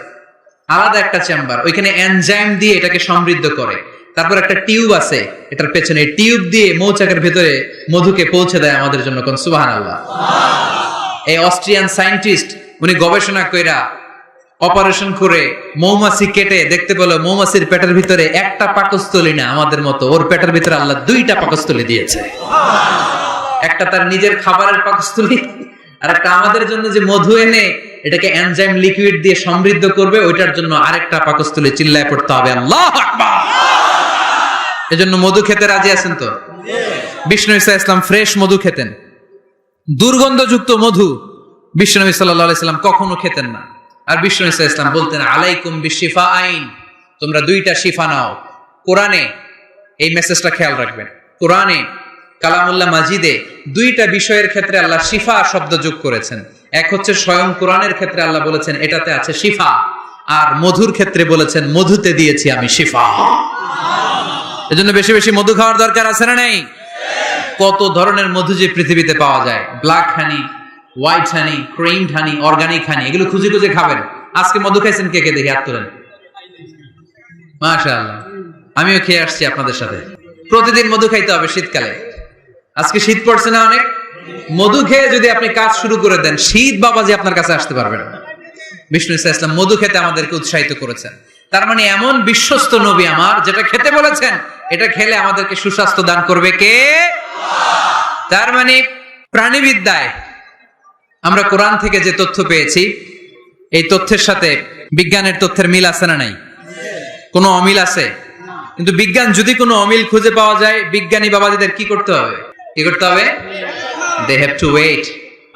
আলাদা একটা চেম্বার, ওইখানে এনজাইম দিয়ে এটাকে সমৃদ্ধ করে। তারপর একটা টিউব আছে এটার পেছনে, টিউব দিয়ে মৌচাকের ভেতরে মধুকে পৌঁছে দেয় আমাদের জন্য। কোন সুবহানাল্লাহ। এই অস্ট্রিয়ান সায়েন্টিস্ট উনি গবেষণা কইরা অপারেশন করে মৌমাছি কেটে দেখতে পেল মৌমাছির পেটের ভিতরে একটা পাকস্থলী না আমাদের মতো, ওর পেটের ভিতরে আল্লাহ 2টা পাকস্থলী দিয়েছে। একটা তার নিজের খাবারের পাকস্থলী, আর একটা আমাদের জন্য যে মধু এনে এটাকে এনজাইম লিকুইড দিয়ে সমৃদ্ধ করবে, ওইটার জন্য আরেকটা পাকস্থলী। চিল্লায় পড়তে হবে আল্লাহু আকবার। এজন্য মধু খেতে রাজি আছেন তো? বিষ্ণু ঈসা ইসলাম ফ্রেশ মধু খেতেন, দুর্গন্ধযুক্ত মধু বিশ্বনবী সাল্লাল্লাহু আলাইহি সাল্লাম কখনো খেতেন না। আর বিষ্ণু ঈসা ইসলাম বলতেন, আলাইকুম বিশিফা আইন, তোমরা 2টা শিফা নাও। কোরআনে এই মেসেজটা খেয়াল রাখবেন, কোরআনে কালামুল্লাহ মাজিদে 2টা বিষয়ের ক্ষেত্রে আল্লাহ শিফা শব্দ যোগ করেছেন। এক হচ্ছে স্বয়ং কোরআনের ক্ষেত্রে আল্লাহ বলেছেন এটাতে আছে শিফা, আর মধুর ক্ষেত্রে বলেছেন মধুতে দিয়েছি আমি শিফা। এজন্য বেশি বেশি মধু খাওয়ার দরকার আছে না নেই? কত ধরনের মধু যে পৃথিবীতে পাওয়া যায়, ব্ল্যাক হানি, হোয়াইট হানি, ক্রিমড হানি, অর্গানিক হানি, এগুলো খুঁজে খুঁজে খাবেন। আজকে মধু খাইছেন কে কে? দেখি হাত তোলেন। মাশাআল্লাহ, আমিও খেয়ে আসছি আপনাদের সাথে। প্রতিদিন মধু খাইতে হবে শীতকালে। আজকে শীত পড়ছে না অনেক? মধু খেয়ে যদি আপনি কাজ শুরু করে দেন, শীত বাবাজি আপনার কাছে আসতে পারবেন। বিষ্ণু ঈসা ইসলাম মধু খেতে আমাদেরকে উৎসাহিত করেছেন। তার মানে এমন বিশ্বস্ত নবী আমার, যেটা খেতে বলেছেন এটা খেলে আমাদেরকে সুস্বাস্থ্য দান করবে কে? তার মানে প্রাণীবিদ্যায় আমরা কোরআন থেকে যে তথ্য পেয়েছি, এই তথ্যের সাথে বিজ্ঞানের তথ্যের মিল আছে না নাই? কোনো অমিল আছে? কিন্তু বিজ্ঞান যদি কোনো অমিল খুঁজে পাওয়া যায়, বিজ্ঞানী বাবাজিদের কি করতে হবে? কি করতে হবে? They have to wait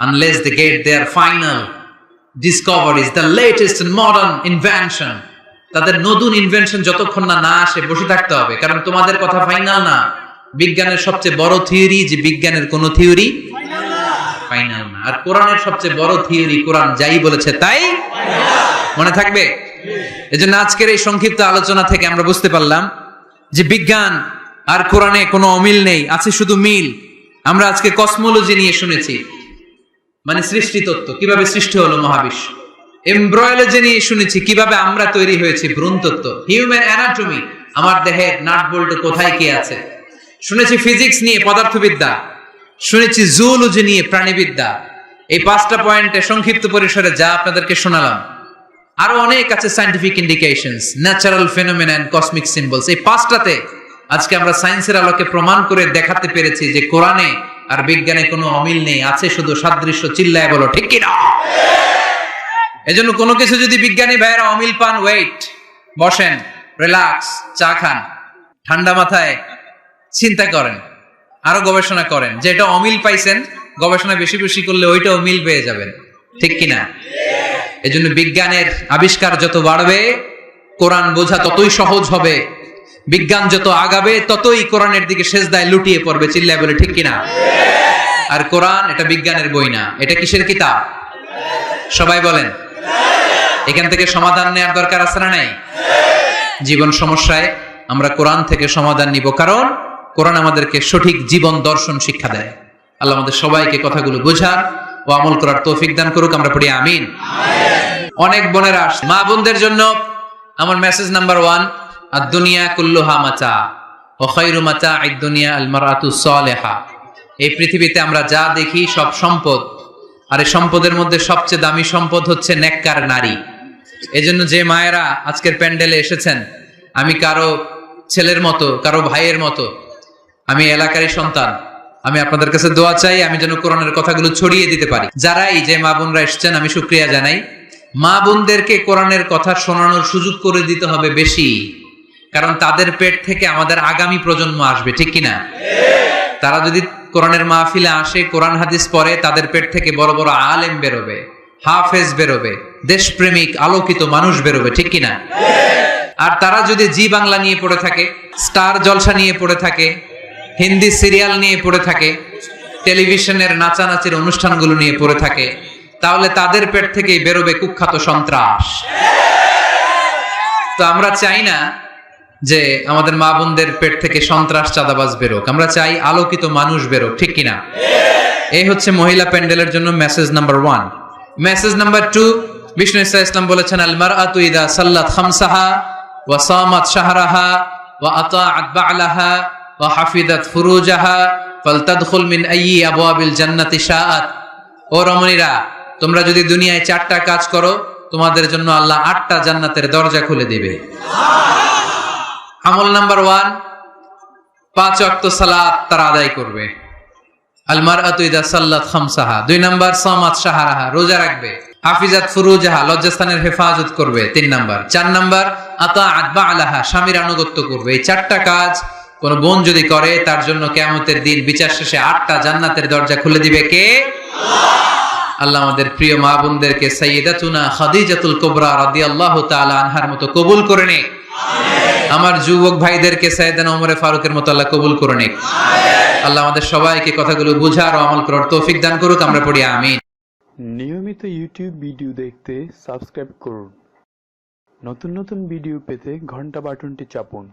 unless they get their final discoveries, the latest and modern invention. তাদের নতুন ইনভেনশন যতক্ষণ না আসে বসে থাকতে হবে, কারণ তোমাদের কথা ফাইনাল না। বিজ্ঞানের সবচেয়ে বড় থিওরি যে বিজ্ঞানের কোনো থিওরি ফাইনাল না, আর কোরআনের সবচেয়ে বড় থিওরি কোরআন যাই বলেছে তাই মনে থাকবে। এজন্য আজকের এই সংক্ষিপ্ত আলোচনা থেকে আমরা বুঝতে পারলাম যে বিজ্ঞান আর কোরআনে কোনো অমিল নেই, আছে শুধু মিল। আমরা আজকে কসমোলজি নিয়ে শুনেছি, মানে সৃষ্টি তত্ত্ব, কিভাবে সৃষ্টি হলো মহাবিশ্ব। এমব্রয়োলজি নিয়ে শুনেছি, কিভাবে আমরা তৈরি হয়েছি, ভ্রূণ তত্ত্ব। হিউম্যান অ্যানাটমি, আমার দেহের নাট বল্টু কোথায় কি আছে। শুনেছি ফিজিক্স নিয়ে, পদার্থবিদ্যা। শুনেছি জুওলজি নিয়ে, প্রাণীবিদ্যা। এই 5টা পয়েন্টে সংক্ষিপ্ত পরিসরে যা আপনাদেরকে শোনালাম, আরো অনেক আছে, scientific indications, natural phenomena and cosmic symbols. এই 5টাতে আজকে আমরা সায়েন্সের আলোকে প্রমাণ করে দেখাতে পেরেছি যে কোরআনে আর বিজ্ঞানে কোনো অমিল নেই, আছে শুধু সাদৃশ্য। চিল্লায় বলো ঠিক কি না? এজন্য কোনো কিছু যদি বিজ্ঞানী ভাইয়েরা অমিল পান, ওয়েট, বসেন, রিল্যাক্স, চা খান, ঠান্ডা মাথায় চিন্তা করেন, আরো গবেষণা করেন, যেটা অমিল পাইছেন গবেষণা বেশি বেশি করলে ওইটাও মিল পেয়ে যাবেন, ঠিক কিনা? এজন্য বিজ্ঞানের আবিষ্কার যত বাড়বে কোরআন বোঝা ততই সহজ হবে, বিজ্ঞান যত আগাবে ততই কোরআনের দিকে সেজদায় লুটিয়ে পড়বে, চিল্লায় বলে ঠিক কিনা? আর কোরআন এটা বিজ্ঞানের বই না, এটা কিসের কিতাব? সবাই বলেন। এখান থেকে সমাধান নেওয়ার দরকার আছে না নাই? জীবন সমস্যায় আমরা কোরআন থেকে সমাধান নিব, কারণ কোরআন আমাদেরকে সঠিক জীবন দর্শন শিক্ষা দেয়। আল্লাহ আমাদের সবাইকে কথাগুলো বোঝার ও আমল করার তৌফিক দান করুক, আমরা পড়ি আমিন। অনেক বোনেরা আসছে, মা বোনদের জন্য আমার মেসেজ নাম্বার 1, আদ-দুনিয়া কুল্লুহা মাতা ওয়া খায়রু মাতা'আদ দুনিয়া আল মারআতু সালিহা। এই পৃথিবীতে আমরা যা দেখি সব সম্পদ, আর এই সম্পদের মধ্যে সবচেয়ে দামি সম্পদ হচ্ছে নেককার নারী। এজন্য যে মায়েরা আজকের প্যান্ডেলে এসেছেন, আমি কারো ছেলের মতো, কারো ভাইয়ের মতো, আমি এলাকারই সন্তান, আমি আপনাদের কাছে দোয়া চাই আমি যেন কোরআনের কথাগুলো ছড়িয়ে দিতে পারি। যারাই যে মা বোনরা এসেছেন আমি শুকরিয়া জানাই। মা বোনদেরকে কোরআনের কথা শোনানোর সুযোগ করে দিতে হবে বেশি, কারণ তাদের পেট থেকে আমাদের আগামী প্রজন্ম আসবে, ঠিক কিনা? তারা যদি কোরআনের মাহফিলে আসে, কোরআন হাদিস পড়ে, তাদের পেট থেকে বড় বড় আলেম বেরোবে, হাফেজ বেরোবে, দেশপ্রেমিক আলোকিত মানুষ বেরোবে, ঠিক কিনা? আর তারা যদি জি বাংলা নিয়ে পড়ে থাকে, স্টার জলসা নিয়ে পড়ে থাকে, হিন্দি সিরিয়াল নিয়ে পড়ে থাকে, টেলিভিশনের নাচানাচির অনুষ্ঠানগুলো নিয়ে পড়ে থাকে, তাহলে তাদের পেট থেকেই বেরোবে কুখ্যাত সন্ত্রাস। তো আমরা চাই না যে আমাদের মা বোনদের পেট থেকে সন্ত্রাস চাঁদাবাজ বেরোক, আমরা চাই আলোকিত মানুষ বেরোক, ঠিক কিনা? এই হচ্ছে মহিলা প্যান্ডেলের জন্য message number 1। Message number 2, Vishnu Islam বলেছেন, আল মারআতু ইদা সাল্লাত খামসাহা ওয়া সামাত শাহরাহা ওয়া আতাআত বা'লাহা ওয়া হাফিজাত ফুরুজাহা ফালতাদখুল মিন আইয়ি আবওয়াবিল জান্নাতি শাআত। ও রমণীরা, তোমরা যদি দুনিয়ায় 4টা কাজ করো, তোমাদের জন্য আল্লাহ 8টা জান্নাতের দরজা খুলে দিবে। আমল নাম্বার 1, 5 ওয়াক্ত সালাত তারা আদায় করবে। আল মারআতু ইদা সাল্লাত খামসাহা। 2 নাম্বার, সামাত শাহরাহা, রোজা রাখবে। হাফিজাত ফুরুজাহা, লজ্জাস্থানের হেফাজত করবে। 3 নাম্বার। 4 নাম্বার, আতাআত বা'লাহা, স্বামীর আনুগত্য করবে। এই 4টা কাজ কোন বোন যদি করে, তার জন্য কিয়ামতের দিন বিচার শেষে 8টা জান্নাতের দরজা খুলে দিবে কে? আল্লাহ আমাদের প্রিয় মা বোনদেরকে সাইয়্যিদাতুনা খাদিজাতুল কুবরা রাদিয়াল্লাহু তাআলা আনহার মতো কবুল করে নিক। আমার যুবক ভাইদেরকে সাইয়েদনা ওমর ফারুকের মতো আল্লাহ কবুল করে নিক। আল্লাহ আমাদের সবাইকে কথাগুলো বুঝার ও আমল করার তৌফিক দান করুক, আমরা পড়ি আমিন। নিয়মিত ইউটিউব ভিডিও দেখতে সাবস্ক্রাইব করুন। নতুন নতুন ভিডিও পেতে ঘন্টা বাটনটি চাপুন।